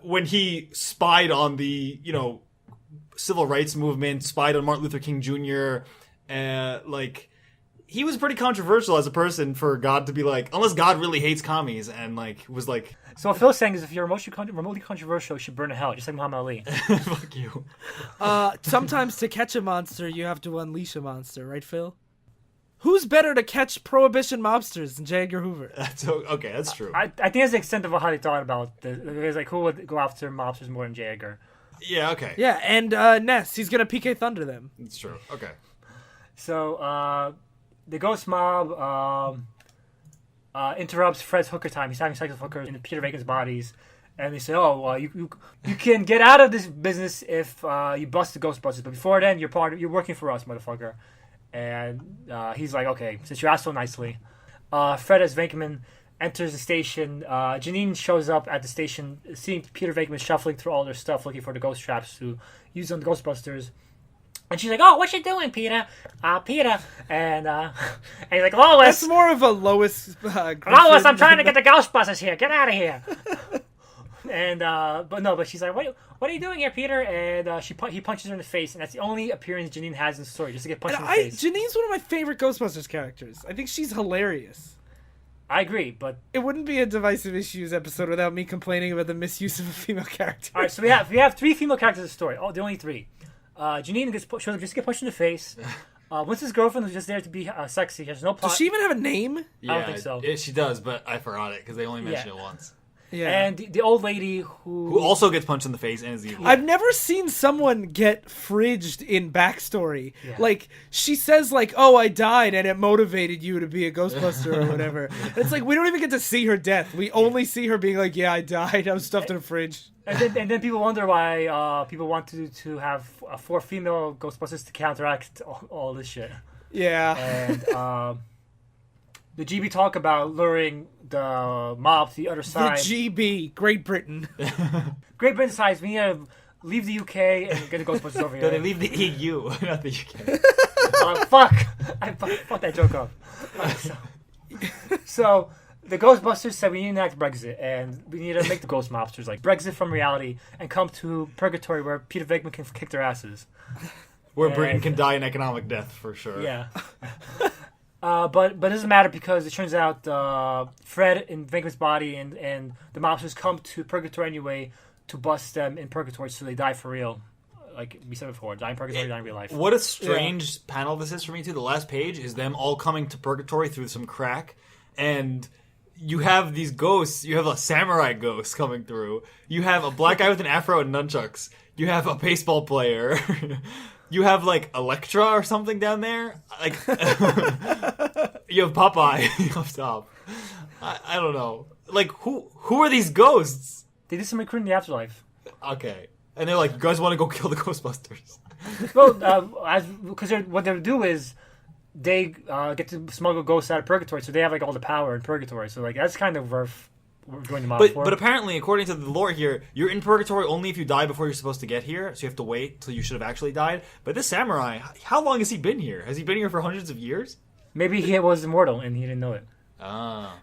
when he spied on the civil rights movement, spied on Martin Luther King Jr., like he was pretty controversial as a person for God to be like, unless God really hates commies and like was like. So what Phil's saying is if you're remotely controversial, you should burn in hell, just like Muhammad Ali. Fuck you. Sometimes to catch a monster, you have to unleash a monster, right, Phil? Who's better to catch prohibition mobsters than J. Edgar Hoover? That's okay. That's true. I think that's the extent of how they thought about this. It's like, who would go after mobsters more than J. Edgar? Yeah. Okay. Yeah, and Ness, he's gonna PK Thunder them. That's true. Okay. So the ghost mob interrupts Fred's hooker time. He's having sex with hookers in Peter Venkman's bodies. And they say, "Oh, well, you can get out of this business if you bust the Ghostbusters, but before then, you're working for us, motherfucker." And he's like, "Okay, since you asked so nicely." Fred as Venkman enters the station. Janine shows up at the station, seeing Peter Venkman shuffling through all their stuff, looking for the ghost traps to use on the Ghostbusters. And she's like, "Oh, what you doing, Peter? Peter." And he's like, "Lois." That's more of a Lois. Lois, I'm trying to get the Ghostbusters here. Get out of here. And but she's like, what are you doing here, Peter? And he punches her in the face, and that's the only appearance Janine has in the story, just to get punched in the face. Janine's one of my favorite Ghostbusters characters. I think she's hilarious. I agree, but it wouldn't be a Divisive Issues episode without me complaining about the misuse of a female character. All right, so we have three female characters in the story. Oh, the only three. Janine shows up just to get punched in the face. Winston's girlfriend was just there to be sexy. She has no plot. Does she even have a name? Yeah, I don't think so. She does, but I forgot it because they only mention it once. Yeah. And the old lady who also gets punched in the face and is evil. I've never seen someone get fridged in backstory. Yeah. Like, she says, like, "Oh, I died and it motivated you to be a Ghostbuster," or whatever. And it's like, we don't even get to see her death. We only see her being like, "Yeah, I died. I was stuffed in a fridge." And then people wonder why people want to have 4 female Ghostbusters to counteract all this shit. Yeah. And the GB talk about luring the mob to the other side. The GB, Great Britain. Great Britain decides we need to leave the UK and get the Ghostbusters over here. No, they leave the EU, not the UK. Fuck! I fucked that joke up. So the Ghostbusters said we need to enact Brexit, and we need to make the ghost mobsters like Brexit from reality and come to purgatory where Peter Venkman can kick their asses. Where Britain can die an economic death for sure. Yeah. But it doesn't matter because it turns out Fred in Venkman's body and the mobsters come to purgatory anyway to bust them in purgatory, so they die for real. Like we said before, die in purgatory, die in real life. What a strange panel this is for me too. The last page is them all coming to purgatory through some crack, and you have these ghosts. You have a samurai ghost coming through. You have a black guy with an afro and nunchucks. You have a baseball player. You have, like, Electra or something down there. Like, you have Popeye up top. I don't know. Like, who are these ghosts? They did some recruiting in the afterlife. Okay. And they're like, you guys want to go kill the Ghostbusters? Well, because what they'll do is they get to smuggle ghosts out of purgatory, so they have, like, all the power in purgatory. So, like, that's kind of worth joining the mob for. But apparently, according to the lore here, you're in purgatory only if you die before you're supposed to get here, so you have to wait till you should have actually died. But this samurai, how long has he been here? Has he been here for hundreds of years? Maybe he was immortal and he didn't know it.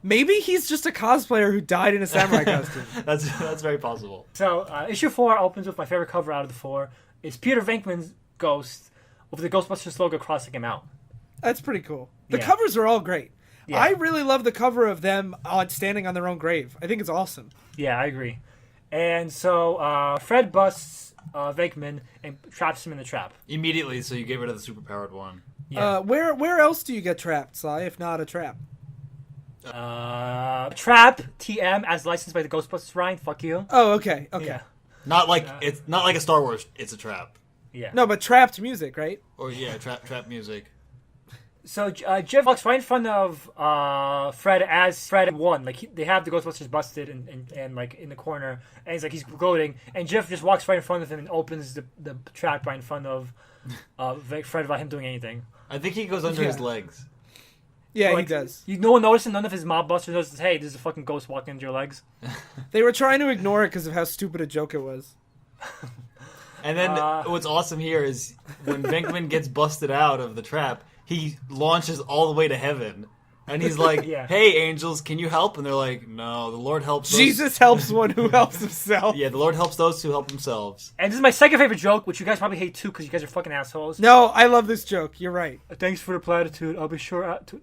Maybe he's just a cosplayer who died in a samurai costume. That's very possible. So, issue 4 opens with my favorite cover out of the 4. It's Peter Venkman's ghost with the Ghostbusters logo crossing him out. That's pretty cool. The Yeah. covers are all great. Yeah. I really love the cover of them standing on their own grave. I think it's awesome. Yeah, I agree. And so Fred busts Venkman and traps him in the trap. Immediately, so you get rid of the superpowered one. Yeah. Where else do you get trapped, Sly, if not a trap? Trap TM as licensed by the Ghostbusters. Ryan, fuck you. Oh, okay. Yeah. Not like it's not like a Star Wars. It's a trap. Yeah. No, but trapped music, right? Or trap music. So Jeff walks right in front of Fred as Fred 1. Like they have the Ghostbusters busted and like in the corner, and he's like he's gloating, and Jeff just walks right in front of him and opens the trap right in front of Fred without him doing anything. I think he goes under his legs. Yeah, Like, he does. No one noticed, and none of his mob busters noticed. Hey, there's a fucking ghost walking into your legs. They were trying to ignore it because of how stupid a joke it was. And then what's awesome here is when Venkman gets busted out of the trap, he launches all the way to heaven. And he's like, hey, angels, can you help? And they're like, no, the Lord helps those. Jesus helps one who helps himself. Yeah, the Lord helps those who help themselves. And this is my second favorite joke, which you guys probably hate too, because you guys are fucking assholes. No, I love this joke. You're right. Thanks for the platitude. I'll be sure to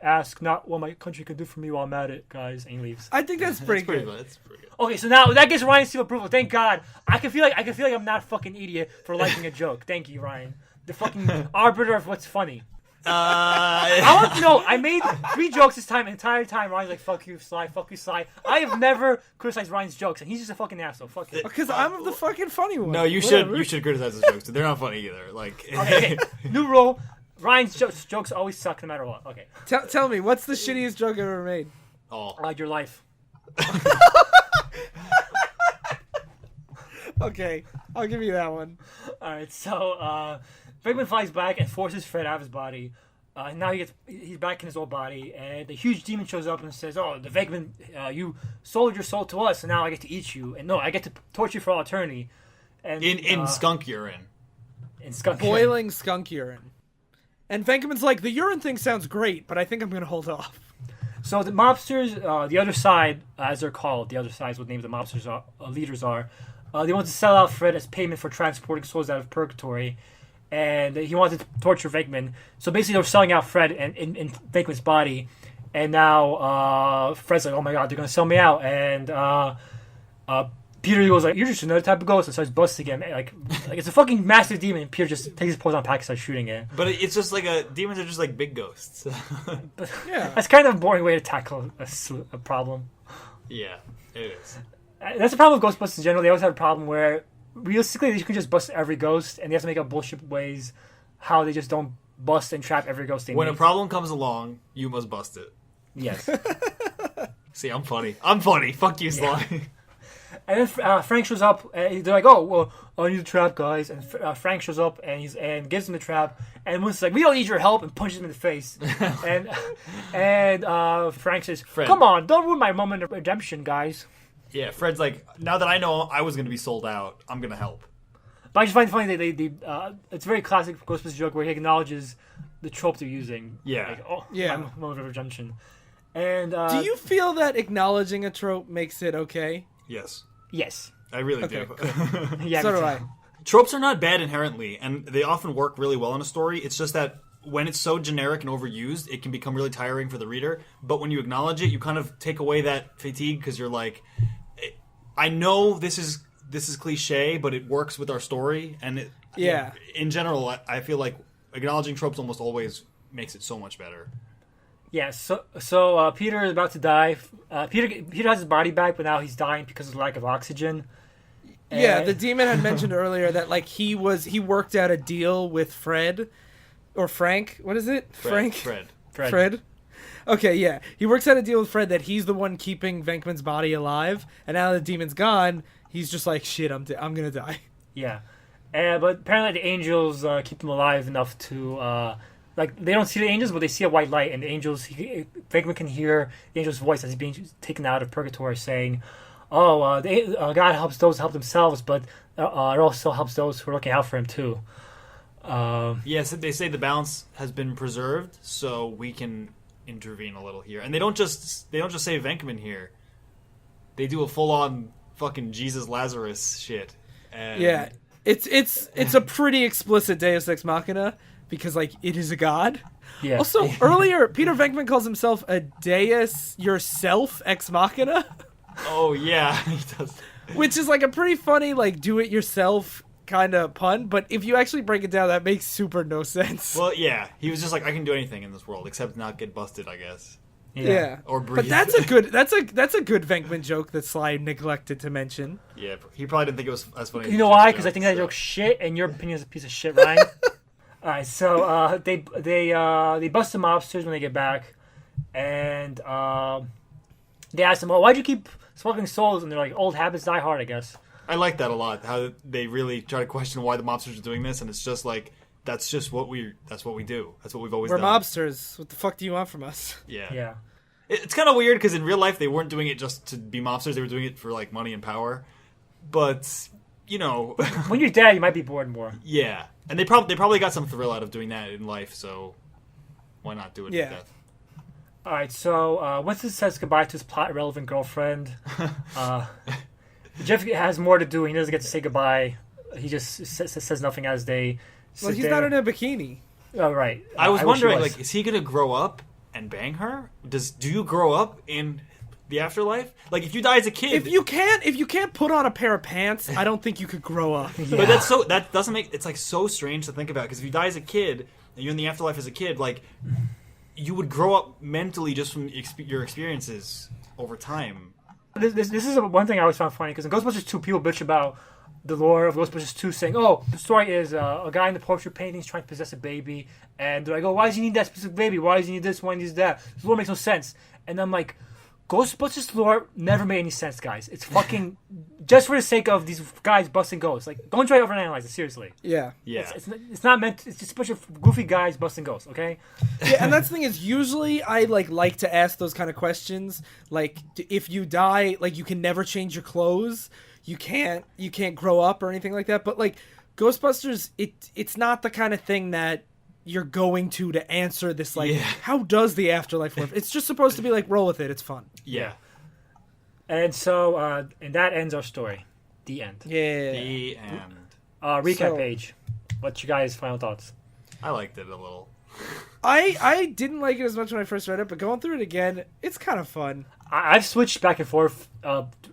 ask not what my country can do for me while I'm at it, guys. And he leaves. I think that's pretty good. That's pretty good. Okay, so now that gets Ryan's seal of approval. Thank God. I can feel like I'm not a fucking idiot for liking a joke. Thank you, Ryan. The fucking arbiter of what's funny. I want to know. I made 3 jokes this time, and the entire time Ryan's like, "Fuck you, Sly. Fuck you, Sly." I have never criticized Ryan's jokes, and he's just a fucking asshole. Fuck him. Because I'm the fucking funny one. No, you should criticize his jokes. They're not funny either. Like, Okay. New rule: Ryan's jokes always suck, no matter what. Okay. Tell me, what's the shittiest joke I've ever made? Your life. Okay, I'll give you that one. All right. So, Venkman flies back and forces Fred out of his body. And now he's back in his old body, and the huge demon shows up and says, "Oh, the Venkman, you sold your soul to us, and now I get to eat you, and no, I get to torture you for all eternity." And in skunk urine. In skunk boiling skunk urine. And Venkman's like, the urine thing sounds great, but I think I'm gonna hold off. So the mobsters, the other side, as they're called, the other side is what names the mobsters leaders are. They want to sell out Fred as payment for transporting souls out of purgatory. And he wanted to torture Venkman. So basically, they were selling out Fred in Venkman's body. And now Fred's like, oh my god, they're going to sell me out. And Peter goes like, you're just another type of ghost. And starts busting him. Like it's a fucking massive demon. And Peter just takes his poison pack and starts shooting it. But it's just like demons are just like big ghosts. Yeah. That's kind of a boring way to tackle a problem. Yeah, it is. That's the problem with Ghostbusters in general. They always have a problem where realistically, you can just bust every ghost, and they have to make up bullshit ways how they just don't bust and trap every ghost they When meet. a problem comes along, you must bust it. Yes. See, I'm funny. I'm funny. Fuck you, Sly. Yeah. And then Frank shows up, and they're like, "Oh, well, I need the trap, guys." And Frank shows up, and gives him the trap. And Moon's like, "We don't need your help," and punches him in the face. and Frank says, Fred. "Come on, don't ruin my moment of redemption, guys." Yeah, Fred's like, now that I know I was going to be sold out, I'm going to help. But I just find it funny they it's a very classic Ghostbusters joke where he acknowledges the trope they're using. Yeah. Like, oh, yeah. my moment of redemption. And do you feel that acknowledging a trope makes it okay? Yes. Yes. I really Okay, do. Yeah. So do I. Tropes are not bad inherently, and they often work really well in a story. It's just that when it's so generic and overused, it can become really tiring for the reader. But when you acknowledge it, you kind of take away that fatigue because you're like, I know this is cliche, but it works with our story. And in general, I feel like acknowledging tropes almost always makes it so much better. Yeah. So Peter is about to die. Peter has his body back, but now he's dying because of the lack of oxygen. Yeah, the demon had mentioned earlier that like he worked out a deal with Fred or Frank. What is it? Fred. Okay, yeah. He works out a deal with Fred that he's the one keeping Venkman's body alive, and now the demon's gone, he's just like, shit, I'm gonna die. Yeah. But apparently the angels keep him alive enough to... they don't see the angels, but they see a white light, and the angels... Venkman can hear the angel's voice as he's being taken out of purgatory saying, God helps those who help themselves, but it also helps those who are looking out for him, too. Yes, they say the balance has been preserved, so we can intervene a little here. And they don't just say Venkman here. They do a full-on fucking Jesus Lazarus shit. And yeah. It's a pretty explicit Deus Ex Machina because like it is a god. Yeah. Also, earlier Peter Venkman calls himself a Deus Yourself Ex Machina. Oh yeah, he does. Which is like a pretty funny like do it yourself kind of pun, but if you actually break it down, that makes super no sense. Well, yeah, he was just like, I can do anything in this world except not get busted, I guess. Yeah. Or breathe. But that's a good Venkman joke that Sly neglected to mention. Yeah, he probably didn't think it was as funny. You know why? Because I think that joke's shit, and your opinion is a piece of shit, Ryan. All right, so they bust the mobsters when they get back, and they ask them, "Oh, why'd you keep smoking souls?" And they're like, "Old habits die hard, I guess." I like that a lot. How they really try to question why the mobsters are doing this, and it's just like that's what we do. That's what we've always done. We're mobsters. What the fuck do you want from us? Yeah. Yeah. It's kind of weird because in real life they weren't doing it just to be mobsters. They were doing it for like money and power. But you know, When you're dead, you might be bored more. yeah, and they probably got some thrill out of doing that in life. So why not do it Yeah. in death? All right, so Winston says goodbye to his plot-irrelevant girlfriend. Jeff has more to do. He doesn't get to say goodbye. He just says nothing as they sit Well, he's there. not in a bikini. Oh, right. I was wish he wondering, was. like, is he gonna grow up and bang her? Do you grow up in the afterlife? Like, if you die as a kid, If you can't put on a pair of pants, I don't think you could grow up. but that doesn't make it's like so strange to think about, because if you die as a kid and you're in the afterlife as a kid, like, you would grow up mentally just from your experiences over time. This is one thing I always found funny, because in Ghostbusters 2, people bitch about the lore of Ghostbusters 2, saying, oh, the story is a guy in the portrait painting is trying to possess a baby, and they're like, oh, why does he need that specific baby? Why does he need this? Why does he need that? This lore makes no sense. And I'm like, Ghostbusters lore never made any sense, guys. It's fucking just for the sake of these guys busting ghosts. Like, don't try to overanalyze it, seriously. Yeah. Yeah, It's not meant. It's just a bunch of goofy guys busting ghosts. Okay. Yeah, and that's the thing is, usually I like to ask those kind of questions. Like, if you die, like, you can never change your clothes. You can't grow up or anything like that. But like Ghostbusters, it's not the kind of thing that you're going to answer this, like, how does the afterlife work? It's just supposed to be like, roll with it. It's fun. yeah. And so, and that ends our story. The end. Yeah. The end. Recap So- page. What's your guys' final thoughts? I liked it a little. I didn't like it as much when I first read it, but going through it again, it's kind of fun. I've switched back and forth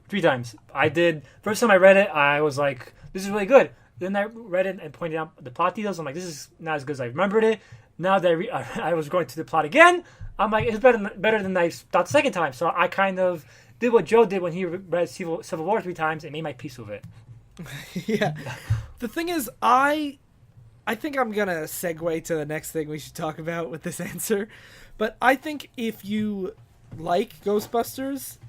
3 times. I did. First time I read it, I was like, this is really good. Then I read it and pointed out the plot details. I'm like, this is not as good as I remembered it. Now that I was going to the plot again, I'm like, it's better than I thought the second time. So I kind of did what Joe did when he read Civil War 3 times and made my peace with it. Yeah. The thing is, I think I'm going to segue to the next thing we should talk about with this answer. But I think if you like Ghostbusters,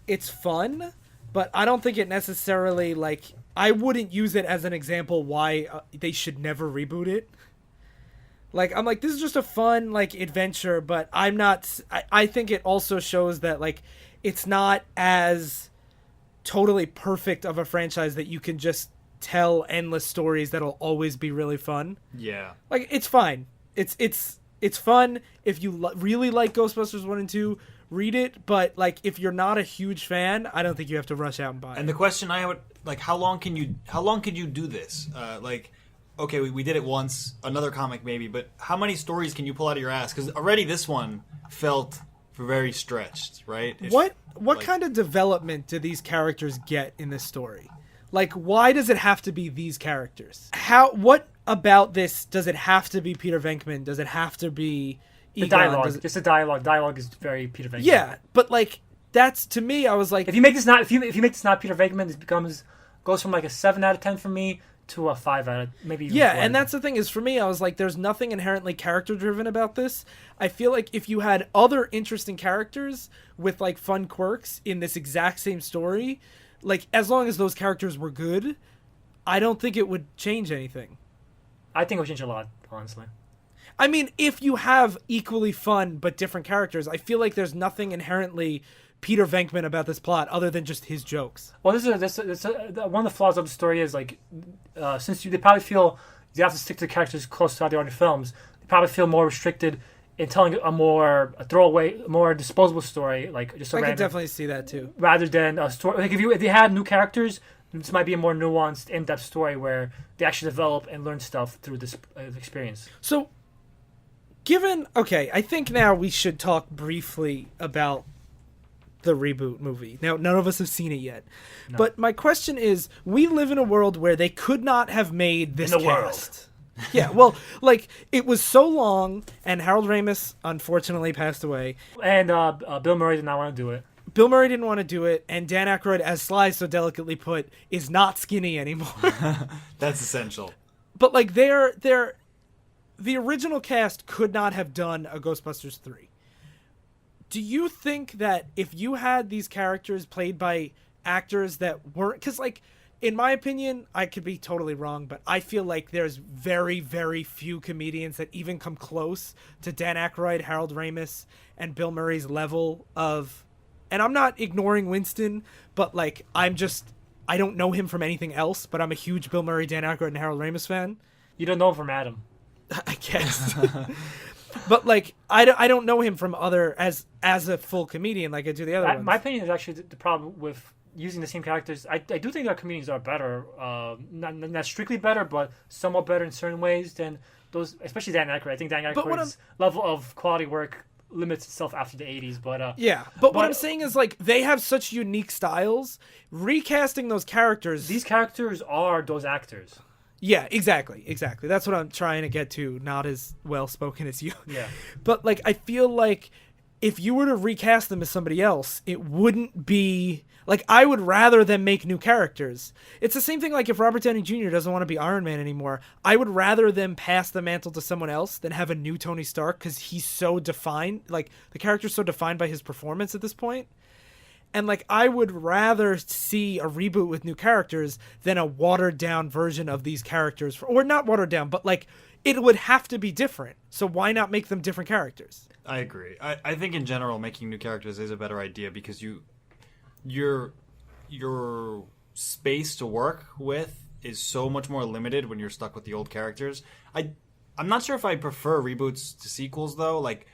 it's fun, but I don't think it necessarily, like, I wouldn't use it as an example why they should never reboot it. Like, I'm like, this is just a fun, like, adventure, but I'm not, I think it also shows that, like, it's not as totally perfect of a franchise that you can just tell endless stories that'll always be really fun. Yeah. Like, it's fine. It's fun. If you really like Ghostbusters 1 and 2, read it, but, like, if you're not a huge fan, I don't think you have to rush out and buy it. And the question I would, like, how long could you do this? Like, okay, we did it once, another comic maybe, but how many stories can you pull out of your ass? Because already this one felt very stretched, right? What like, kind of development do these characters get in this story? Like, why does it have to be these characters? What about this does it have to be Peter Venkman? Does it have to be The Egon? dialogue, just the dialogue. Dialogue is very Peter Venkman. Yeah, but, like, that's, to me, I was like, If you make this not Peter Venkman, this goes from like a 7 out of 10 for me to a 5 out of maybe even yeah, 4. and that's the thing is, for me, I was like, there's nothing inherently character driven about this. I feel like if you had other interesting characters with, like, fun quirks in this exact same story, like, as long as those characters were good, I don't think it would change anything. I think it would change a lot, honestly. I mean, if you have equally fun but different characters, I feel like there's nothing inherently Peter Venkman about this plot other than just his jokes. Well, this is one of the flaws of the story is, like, since they probably feel you have to stick to the characters close to how they are in the films, they probably feel more restricted in telling a throwaway, more disposable story, like just a I random, could definitely see that too. rather than a story. Like if they had new characters, this might be a more nuanced, in-depth story where they actually develop and learn stuff through this experience. So, I think now we should talk briefly about the reboot movie. Now, none of us have seen it yet. No. But my question is, we live in a world where they could not have made this In the cast. Yeah, well, like, it was so long, and Harold Ramis unfortunately passed away. And Bill Murray did not want to do it. Bill Murray didn't want to do it, and Dan Aykroyd, as Sly so delicately put, is not skinny anymore. That's essential. But, like, the original cast could not have done a Ghostbusters 3. Do you think that if you had these characters played by actors that weren't... Because, like, in my opinion, I could be totally wrong, but I feel like there's very, very few comedians that even come close to Dan Aykroyd, Harold Ramis, and Bill Murray's level of... And I'm not ignoring Winston, but, like, I'm just I don't know him from anything else, but I'm a huge Bill Murray, Dan Aykroyd, and Harold Ramis fan. You don't know him from Adam. I guess. But like I don't know him from other as a full comedian like I do the other ones. My opinion is actually the problem with using the same characters. I do think that comedians are better, not strictly better, but somewhat better in certain ways than those, especially Dan Aykroyd. I think Dan Aykroyd's level of quality work limits itself after the 80s. But what I'm saying is like they have such unique styles. Recasting those characters, these characters are those actors. Yeah, exactly. That's what I'm trying to get to. Not as well spoken as you. Yeah. But like, I feel like if you were to recast them as somebody else, it wouldn't be like I would rather them make new characters. It's the same thing. Like if Robert Downey Jr. doesn't want to be Iron Man anymore, I would rather them pass the mantle to someone else than have a new Tony Stark because he's so defined. Like the character's so defined by his performance at this point. And, like, I would rather see a reboot with new characters than a watered-down version of these characters. Or not watered down, but, like, it would have to be different. So why not make them different characters? I agree. I think, in general, making new characters is a better idea because your space to work with is so much more limited when you're stuck with the old characters. I'm not sure if I prefer reboots to sequels, though. Like,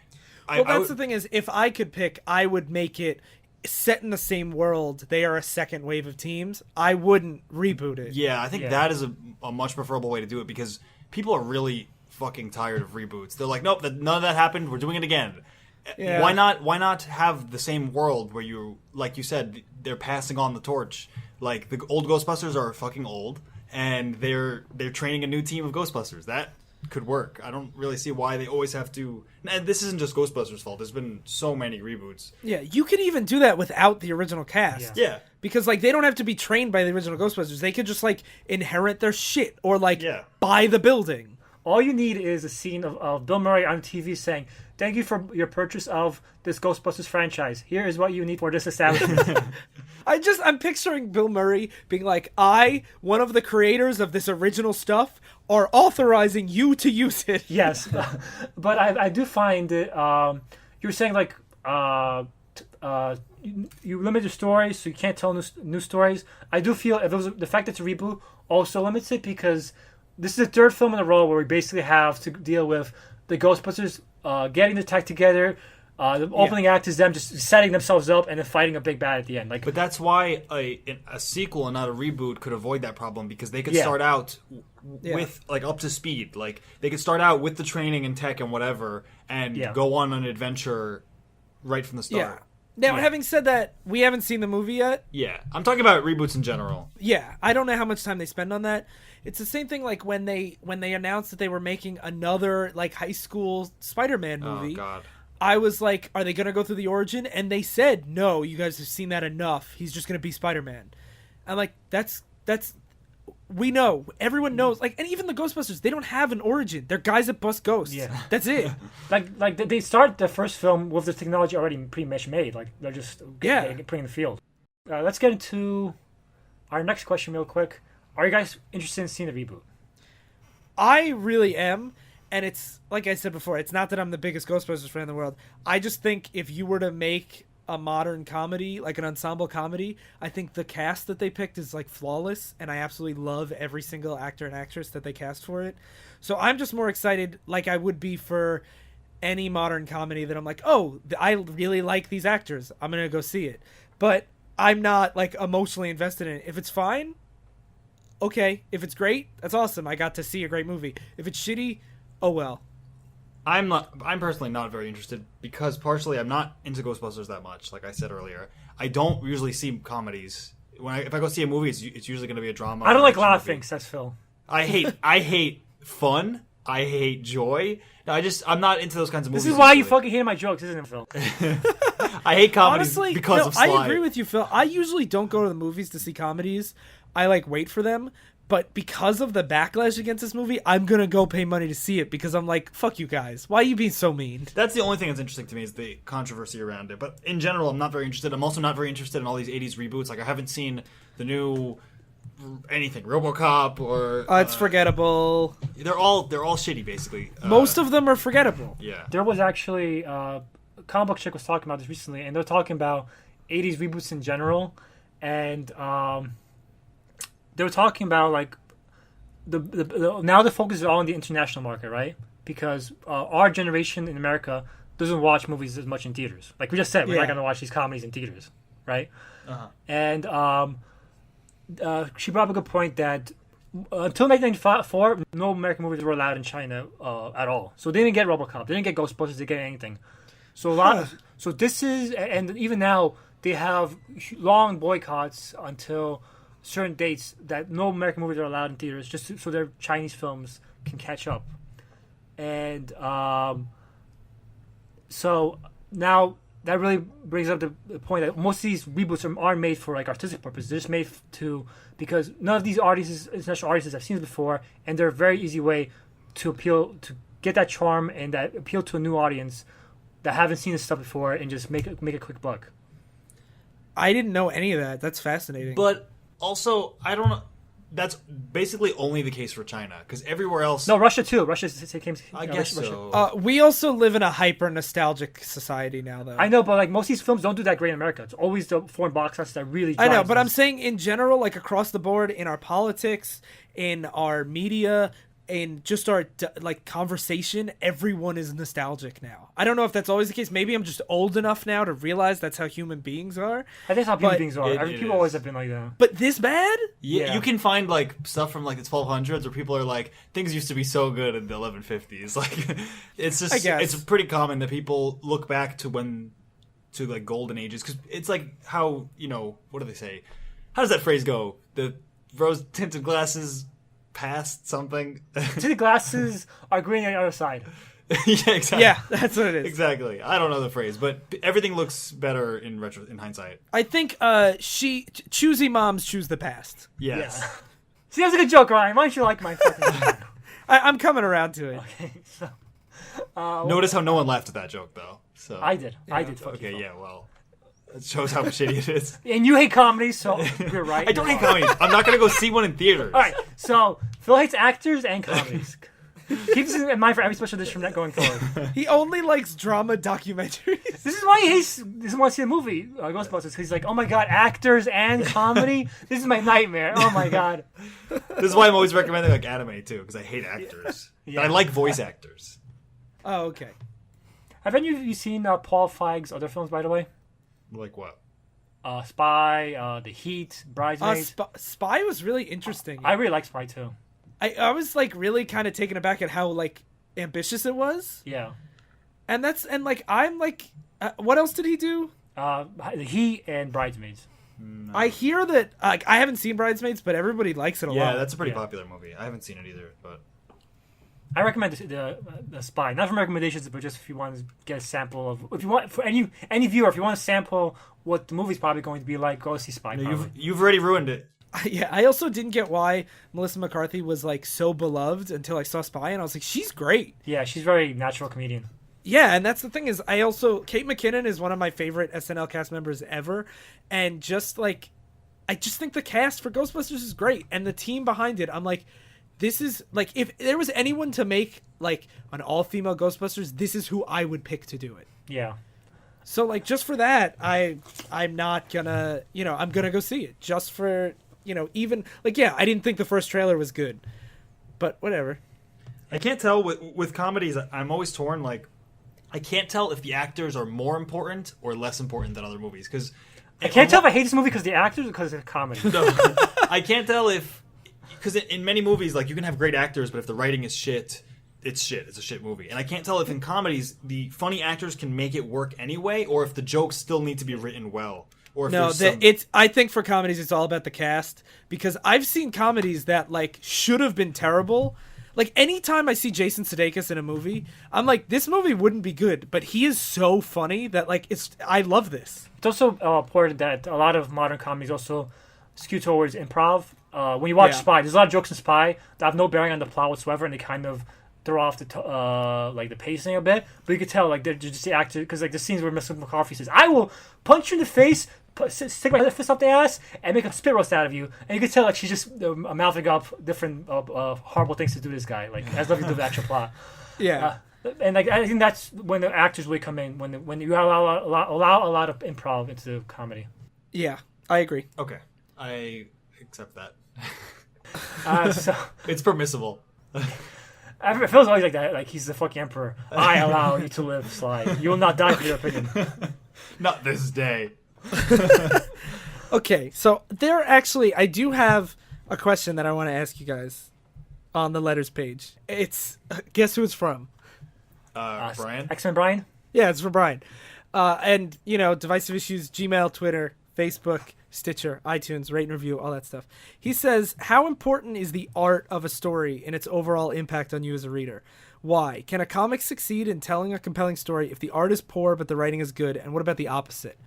the thing is, if I could pick, I would make it set in the same world. They are a second wave of teams. I wouldn't reboot it. Yeah, I think that is a much preferable way to do it because people are really fucking tired of reboots. They're like, nope, none of that happened. We're doing it again. Yeah. Why not have the same world where you, like you said, they're passing on the torch. Like the old Ghostbusters are fucking old, and they're training a new team of Ghostbusters. That could work. I don't really see why they always have to. And this isn't just Ghostbusters' fault. There's been so many reboots. Yeah, you can even do that without the original cast. Yeah. Because like they don't have to be trained by the original Ghostbusters. They could just like inherit their shit or like buy the building. All you need is a scene of Bill Murray on TV saying, "Thank you for your purchase of this Ghostbusters franchise. Here is what you need for this establishment." I'm picturing Bill Murray being like, I, one of the creators of this original stuff, are authorizing you to use it. Yes. But I do find that you're saying like you limit your stories so you can't tell new stories. I do feel if it was the fact that it's a reboot also limits it because this is the third film in a row where we basically have to deal with the Ghostbusters getting the tech together. The opening act is them just setting themselves up and then fighting a big bad at the end. Like, but that's why a sequel and not a reboot could avoid that problem because they could start out with like up to speed. Like they could start out with the training and tech and whatever, and go on an adventure right from the start. Now, having said that, we haven't seen the movie yet. Yeah, I'm talking about reboots in general. Yeah, I don't know how much time they spend on that. It's the same thing like when they announced that they were making another like high school Spider-Man movie. Oh God. I was like, are they going to go through the origin? And they said, no, you guys have seen that enough. He's just going to be Spider-Man. And like, that's, we know. Everyone knows. Like, and even the Ghostbusters, they don't have an origin. They're guys that bust ghosts. Yeah. That's it. like they start the first film with the technology already pretty much made. Like, they're just putting in the field. Let's get into our next question real quick. Are you guys interested in seeing the reboot? I really am. And it's, like I said before, it's not that I'm the biggest Ghostbusters fan in the world. I just think if you were to make a modern comedy, like an ensemble comedy, I think the cast that they picked is, like, flawless. And I absolutely love every single actor and actress that they cast for it. So I'm just more excited, like I would be for any modern comedy, that I'm like, oh, I really like these actors. I'm going to go see it. But I'm not, like, emotionally invested in it. If it's fine, okay. If it's great, that's awesome. I got to see a great movie. If it's shitty, oh well. I'm personally not very interested because partially I'm not into Ghostbusters that much. Like I said earlier, I don't usually see comedies. If I go see a movie, it's usually going to be a drama. I don't like a lot of things. That's Phil. I hate fun. I hate joy. No, I'm not into those kinds of movies. This is why you fucking hate my jokes, isn't it, Phil? I hate comedies because of Sly. I agree with you, Phil. I usually don't go to the movies to see comedies. I like wait for them. But because of the backlash against this movie, I'm going to go pay money to see it because I'm like, fuck you guys. Why are you being so mean? That's the only thing that's interesting to me is the controversy around it. But in general, I'm not very interested. I'm also not very interested in all these 80s reboots. Like, I haven't seen the new anything, RoboCop or... it's forgettable. They're all shitty, basically. Most of them are forgettable. Yeah. There was actually... Comic Book Chick was talking about this recently, and they're talking about 80s reboots in general. And... they were talking about like the now the focus is all on the international market, right? Because our generation in America doesn't watch movies as much in theaters. Like we just said, we're not going to watch these comedies in theaters, right? And she brought up a good point that until 1994, no American movies were allowed in China at all. So they didn't get RoboCop, they didn't get Ghostbusters, they didn't get anything. So so this is, and even now they have long boycotts until certain dates that no American movies are allowed in theaters, just so their Chinese films can catch up. And so now that really brings up the point that most of these reboots aren't made for like artistic purposes. They're just made because none of these artists, international artists, have seen it before, and they're a very easy way to get that charm and that appeal to a new audience that haven't seen this stuff before, and just make a quick buck. I didn't know any of that. That's fascinating. But also, I don't know. That's basically only the case for China, because everywhere else... No, Russia too. Russia came... I guess Russia. so. We also live in a hyper-nostalgic society now, though. I know, but like most of these films don't do that great in America. It's always the foreign box office that really I drives know, but this. I'm saying in general, like across the board, in our politics, in our media, in just our like conversation, everyone is nostalgic now. I don't know if that's always the case. Maybe I'm just old enough now to realize that's how human beings are. I think that's how human But beings are. People always have been like that. But this bad? Yeah, you can find like stuff from like the 1200s where people are like, things used to be so good in the 1150s. Like, it's just, I guess. it's pretty common that people look back to like golden ages, because it's like how, what do they say? How does that phrase go? The rose tinted glasses past something. Tinted glasses are green on the other side. Yeah, exactly. Yeah, that's what it is. Exactly. I don't know the phrase, but everything looks better in hindsight. I think choosy moms choose the past. Yes. Yeah. See, that's a good joke, Ryan. Why don't you like my fucking joke? I'm coming around to it. Okay, so... Notice how no one laughed at that joke, though. So I did. I did. Okay, yeah, well, it shows how shitty it is. And you hate comedy, so you're right. I don't hate comedy. I'm not going to go see one in theaters. All right, so Phil hates actors and comedies. Keep this in mind for every special edition from that going forward. He only likes drama documentaries. This is why he doesn't want to see the movie Ghostbusters. He's like, oh my god, actors and comedy? This is my nightmare. Oh my god. This is why I'm always recommending like anime too, because I hate actors. Yeah. And I like voice actors. Oh, okay. Have any of you seen Paul Feig's other films, by the way? Like what? Spy, The Heat, Bridesmaids. Spy was really interesting. I really like Spy too. I was like really kind of taken aback at how like ambitious it was. Yeah. And I'm like, what else did he do? The Heat and Bridesmaids. No. I hear that I haven't seen Bridesmaids, but everybody likes it a lot. Yeah, that's a pretty Yeah. popular movie. I haven't seen it either, but I recommend the Spy, not from recommendations, but just if you want to get a sample of, if you want for any viewer, if you want to sample what the movie's probably going to be like, go see Spy. no, you've already ruined it. Yeah, I also didn't get why Melissa McCarthy was like so beloved until I saw Spy, and I was like, she's great. Yeah, she's a very natural comedian. Yeah, and that's the thing is, Kate McKinnon is one of my favorite SNL cast members ever, and just like, I just think the cast for Ghostbusters is great, and the team behind it, I'm like, this is like, if there was anyone to make like an all-female Ghostbusters, this is who I would pick to do it. Yeah. So like, just for that, I'm not gonna, I'm gonna go see it just for. Even like, yeah, I didn't think the first trailer was good, but whatever. I can't tell with comedies. I'm always torn. Like, I can't tell if the actors are more important or less important than other movies. Because I can't tell if I hate this movie because the actors or because it's a comedy. No, I can't tell because in many movies, like, you can have great actors, but if the writing is shit, it's shit. It's a shit movie. And I can't tell if in comedies the funny actors can make it work anyway, or if the jokes still need to be written well. Or if I think for comedies it's all about the cast, because I've seen comedies that like should have been terrible. Like, anytime I see Jason Sudeikis in a movie, I'm like, this movie wouldn't be good, but he is so funny that like I love this. It's also important that a lot of modern comedies also skew towards improv. When you watch Spy, there's a lot of jokes in Spy that have no bearing on the plot whatsoever, and they kind of throw off the pacing a bit. But you could tell like they're just the actor, because like the scenes where Mr. McCarthy says, "I will punch you in the face, stick my fist up the ass, and make a spit roast out of you," and you could tell like she's just mouthing up different horrible things to do to this guy, like has nothing to do with the actual plot. Yeah. And like I think that's when the actors really come in, when you allow a lot of improv into comedy. Yeah, I agree. Okay, I accept that. So It's permissible. it feels always like that. Like he's the fucking emperor. I allow you to live, Sly. You will not die for your opinion. Not this day. Okay, so I do have a question that I want to ask you guys on the letters page. It's guess who it's from? Brian? X-Men Brian? Yeah, it's for Brian. And, Divisive Issues, Gmail, Twitter, Facebook, Stitcher, iTunes, rate and review, all that stuff. He says, how important is the art of a story and its overall impact on you as a reader? Why? Can a comic succeed in telling a compelling story if the art is poor but the writing is good? And what about the opposite?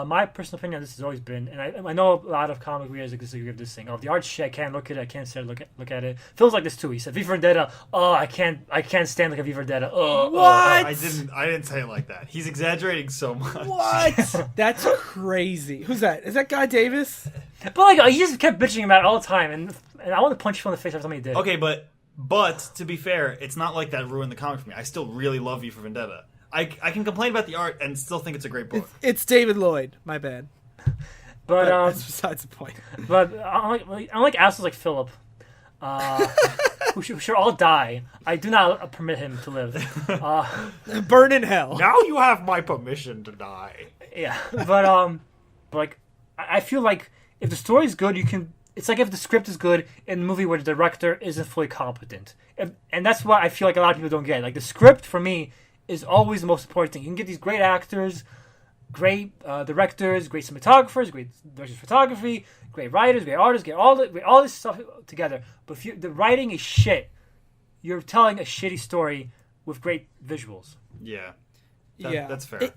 My personal opinion on this has always been, and I know a lot of comic readers disagree with this thing. Oh, the art shit, I can't look at it. I can't stand look at it. Feels like this too. He said, "V for Vendetta." Oh, I can't stand like a V for Vendetta. What? I didn't say it like that. He's exaggerating so much. What? That's crazy. Who's that? Is that Guy Davis? But like, he just kept bitching about it all the time, and I want to punch him in the face every time he did. Okay, but to be fair, it's not like that ruined the comic for me. I still really love V for Vendetta. I can complain about the art and still think it's a great book. It's David Lloyd. My bad. But that's besides the point. But unlike assholes like Philip, who should all die, I do not permit him to live. Burn in hell. Now you have my permission to die. Yeah, but like I feel like if the story is good, you can. It's like if the script is good in a movie where the director isn't fully competent, and that's what I feel like a lot of people don't get. Like the script for me is always the most important thing. You can get these great actors, great directors, great cinematographers, great directors of photography, great writers, great artists, get all this stuff together. But if the writing is shit, you're telling a shitty story with great visuals. Yeah. That's fair.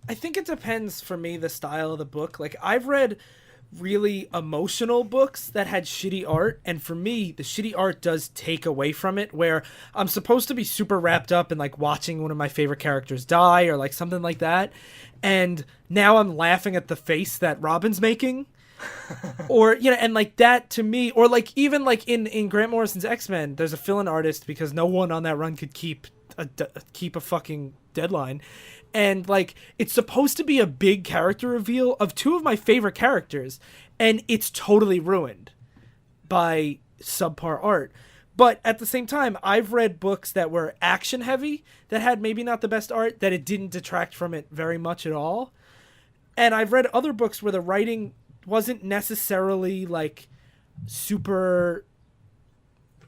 I think it depends for me the style of the book. Like I've read really emotional books that had shitty art, and for me the shitty art does take away from it, where I'm supposed to be super wrapped up in like watching one of my favorite characters die or like something like that, and now I'm laughing at the face that Robin's making. Or and like that to me, or like even like in Grant Morrison's X-Men, there's a fill-in artist because no one on that run could keep a fucking deadline. And, like, it's supposed to be a big character reveal of two of my favorite characters, and it's totally ruined by subpar art. But at the same time, I've read books that were action-heavy, that had maybe not the best art, that it didn't detract from it very much at all. And I've read other books where the writing wasn't necessarily, like, super...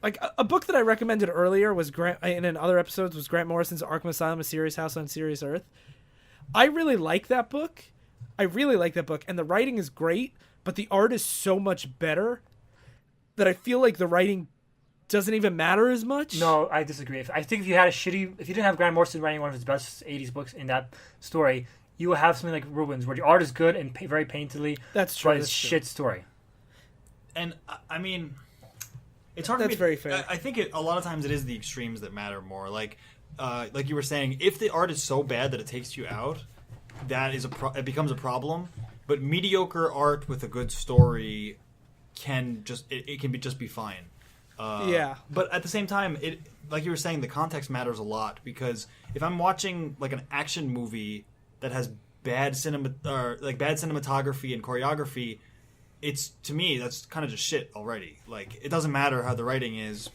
Like, a book that I recommended earlier was and in other episodes was Grant Morrison's Arkham Asylum, A Serious House on Serious Earth. I really like that book. And the writing is great, but the art is so much better that I feel like the writing doesn't even matter as much. No, I disagree. I think if you didn't have Grant Morrison writing one of his best 80s books in that story, you will have something like Ruins, where the art is good and very painfully. That's true. But it's shit story. And, I mean... It's hard. That's very fair. I think a lot of times it is the extremes that matter more. Like you were saying, if the art is so bad that it takes you out, it becomes a problem. But mediocre art with a good story can just be fine. Yeah. But at the same time, like you were saying, the context matters a lot, because if I'm watching like an action movie that has bad cinematography and choreography, to me, that's kind of just shit already. Like, it doesn't matter how the writing is.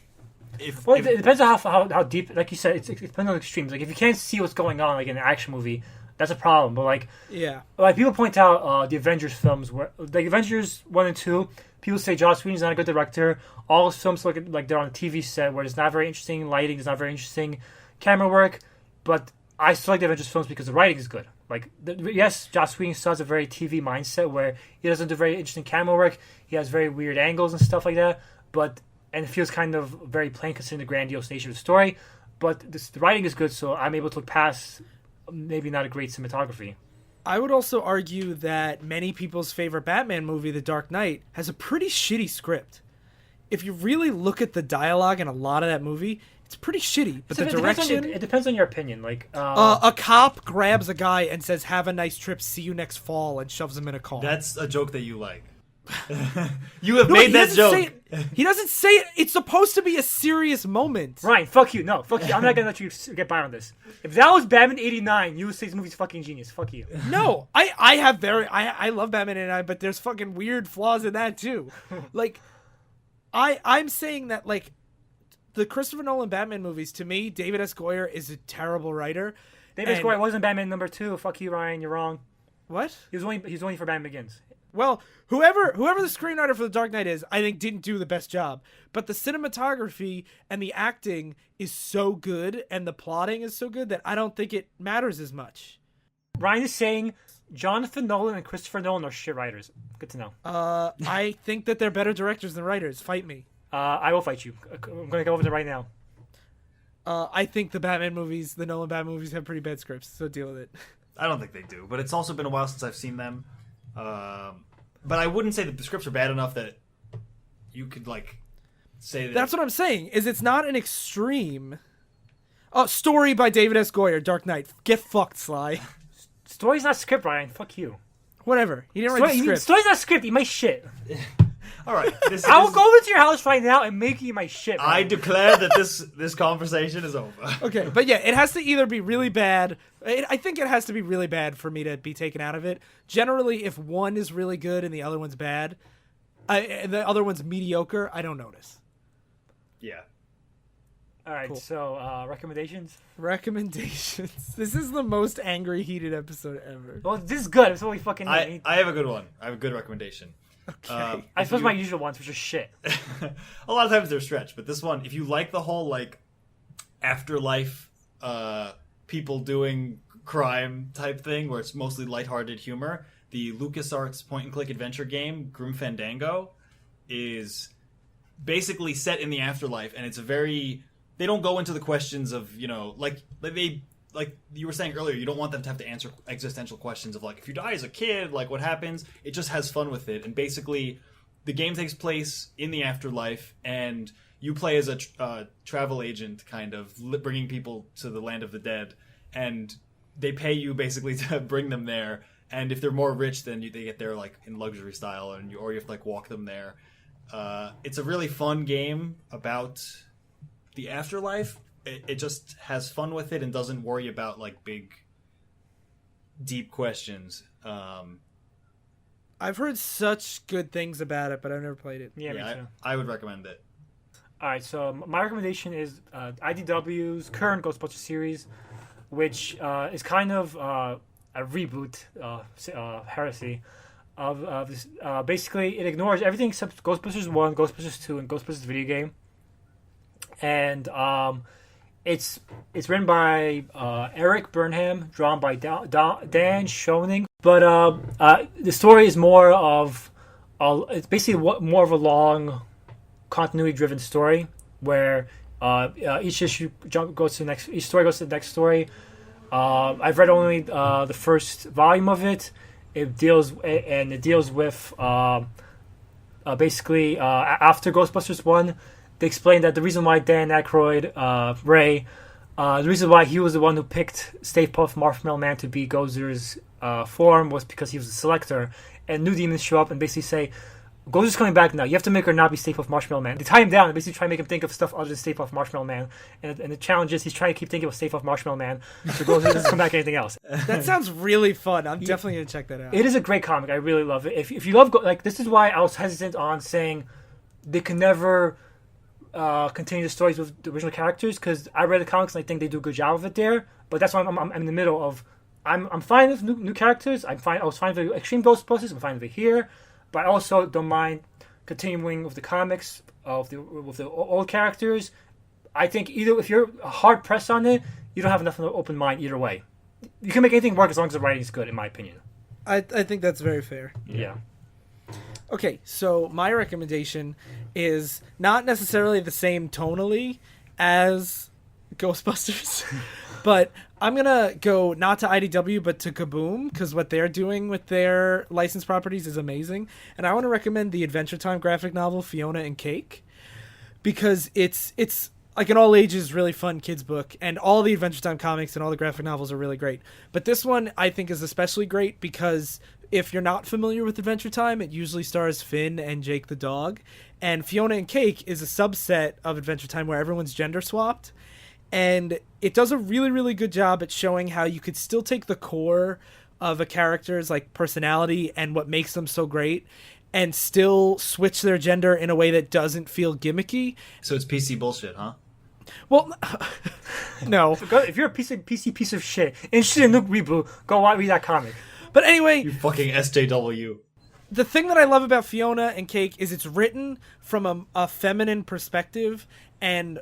It depends on how deep, like you said, it depends on the extremes. Like, if you can't see what's going on, like in an action movie, that's a problem. But like people point out the Avengers films, where like Avengers 1 and 2, people say Joss Whedon's not a good director. All his films look like they're on a TV set where it's not very interesting lighting, it's not very interesting camera work. But I still like the Avengers films because the writing is good. Like, yes, Joss Whedon still has a very TV mindset where he doesn't do very interesting camera work. He has very weird angles and stuff like that. And it feels kind of very plain considering the grandiose nature of the story. But the writing is good, so I'm able to look past maybe not a great cinematography. I would also argue that many people's favorite Batman movie, The Dark Knight, has a pretty shitty script. If you really look at the dialogue in a lot of that movie, it's pretty shitty, but so the direction... It depends on your opinion. Like a cop grabs a guy and says, "Have a nice trip, see you next fall," and shoves him in a car. That's a joke that you like. You have No, made he that doesn't joke. say it. He doesn't say it. It's supposed to be a serious moment. Ryan, fuck you. No, fuck you. I'm not gonna let you get by on this. If that was Batman '89, you would say this movie's fucking genius. Fuck you. No, I love Batman and I, but there's fucking weird flaws in that too. Like, I'm saying that like the Christopher Nolan Batman movies, to me, David S. Goyer is a terrible writer. David S. Goyer wasn't Batman #2. Fuck you, Ryan. You're wrong. What? He's only for Batman Begins. Well, whoever the screenwriter for The Dark Knight is, I think didn't do the best job. But the cinematography and the acting is so good, and the plotting is so good that I don't think it matters as much. Ryan is saying Jonathan Nolan and Christopher Nolan are shit writers. Good to know. I think that they're better directors than writers. Fight me. I will fight you. I'm going to go over there right now. I think the Batman movies, the Nolan Batman movies, have pretty bad scripts, so deal with it. I don't think they do, but it's also been a while since I've seen them. But I wouldn't say that the scripts are bad enough that you could like say that. That's what I'm saying. Is it's not an extreme. Oh, story by David S. Goyer, Dark Knight. Get fucked, Sly. Story's not script, Ryan. Fuck you. Whatever. He didn't write the script. Story's not script. Eat my shit. All right. I will go over to your house right now and make you my shit. Ryan. I declare that this conversation is over. Okay, but yeah, it has to either be really bad. I think it has to be really bad for me to be taken out of it. Generally, if one is really good and the other one's bad, the other one's mediocre, I don't notice. Yeah. All right, Cool. So recommendations? Recommendations. This is the most angry, heated episode ever. Well, this is good. It's what we fucking need. I have a good one. I have a good recommendation. Okay. I suppose my usual ones, which are shit. A lot of times they're stretched, but this one, if you like the whole like afterlife, people doing crime type thing, where it's mostly lighthearted humor, the LucasArts point-and-click adventure game Grim Fandango is basically set in the afterlife, and it's a very. They don't go into the questions of like you were saying earlier, you don't want them to have to answer existential questions of like, if you die as a kid, like what happens? It just has fun with it. And basically the game takes place in the afterlife and you play as a travel agent, kind of bringing people to the land of the dead, and they pay you basically to bring them there. And if they're more rich, then they get there like in luxury style, or you have to like walk them there. It's a really fun game about the afterlife. It just has fun with it and doesn't worry about like big, deep questions. I've heard such good things about it, but I've never played it. Yeah, me too. I would recommend it. All right, so my recommendation is IDW's current Ghostbusters series, which is kind of a reboot heresy of this. Basically, it ignores everything except Ghostbusters 1, Ghostbusters 2, and Ghostbusters video game. And it's written by Eric Burnham, drawn by Dan Schoening. But the story is more of it's basically more of a long continuity-driven story where each issue goes to the next. Each story goes to the next story. I've read only the first volume of it. It deals with basically after Ghostbusters 1. They explained that the reason why Dan Aykroyd, Ray, the reason why he was the one who picked Stay Puft Marshmallow Man to be Gozer's form was because he was a selector, and new demons show up and basically say, Gozer's coming back now. You have to make her not be Stay Puft Marshmallow Man. They tie him down and basically try to make him think of stuff other than Stay Puft Marshmallow Man. And the challenge is he's trying to keep thinking of Stay Puft Marshmallow Man, so Gozer doesn't come back anything else. That sounds really fun. I'm definitely going to check that out. It is a great comic. I really love it. If you love this is why I was hesitant on saying they can never continue the stories with the original characters, because I read the comics and I think they do a good job of it there. But that's why I'm in the middle of I'm fine with new characters. I was fine with Extreme Ghostbusters. I'm fine with it here, but I also don't mind continuing with the comics with the old characters. I think either if you're hard pressed on it, you don't have enough of an open mind either way. You can make anything work as long as the writing is good, in my opinion. I think that's very fair. Yeah. Okay, so my recommendation is not necessarily the same tonally as Ghostbusters, but I'm going to go not to IDW, but to Kaboom, because what they're doing with their licensed properties is amazing. And I want to recommend the Adventure Time graphic novel, Fiona and Cake, because it's like an all ages, really fun kids book, and all the Adventure Time comics and all the graphic novels are really great. But this one I think is especially great because if you're not familiar with Adventure Time, it usually stars Finn and Jake the dog, and Fiona and Cake is a subset of Adventure Time where everyone's gender swapped, and it does a really, really good job at showing how you could still take the core of a character's like personality and what makes them so great and still switch their gender in a way that doesn't feel gimmicky. So it's PC bullshit, huh? Well, no. If you're a PC piece of shit, interested in Luke reboot, go read that comic. But anyway, You fucking SJW. the thing that I love about Fiona and Cake is it's written from a feminine perspective and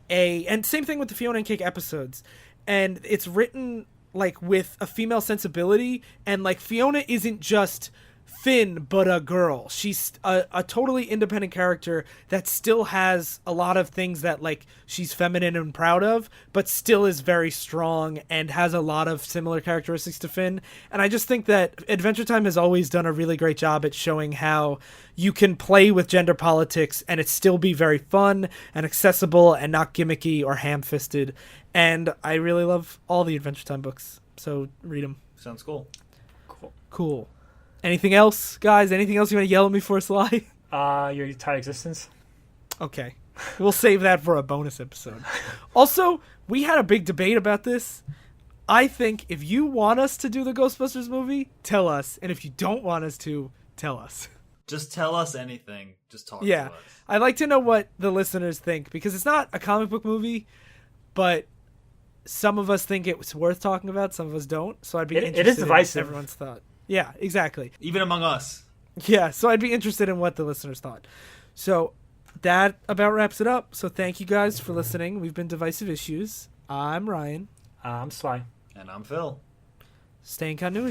and same thing with the Fiona and Cake episodes. And it's written like with a female sensibility, and like Fiona isn't just Finn but a girl. She's a totally independent character that still has a lot of things that like she's feminine and proud of, but still is very strong and has a lot of similar characteristics to Finn. And I just think that Adventure Time has always done a really great job at showing how you can play with gender politics and it still be very fun and accessible and not gimmicky or ham-fisted. And I really love all the Adventure Time books, so read them. Sounds cool. Cool. Anything else, guys? Anything else you want to yell at me for, Sly? Your entire existence. Okay. We'll save that for a bonus episode. Also, we had a big debate about this. I think if you want us to do the Ghostbusters movie, tell us. And if you don't want us to, tell us. Just tell us anything. Just talk Yeah. to us. I'd like to know what the listeners think, because it's not a comic book movie, but some of us think it's worth talking about, some of us don't. So I'd be interested It is divisive. in everyone's thought. Yeah, exactly. Even among us. Yeah, so I'd be interested in what the listeners thought. So that about wraps it up. So thank you guys for listening. We've been Divisive Issues. I'm Ryan. I'm Sly. And I'm Phil. Stay in continuity.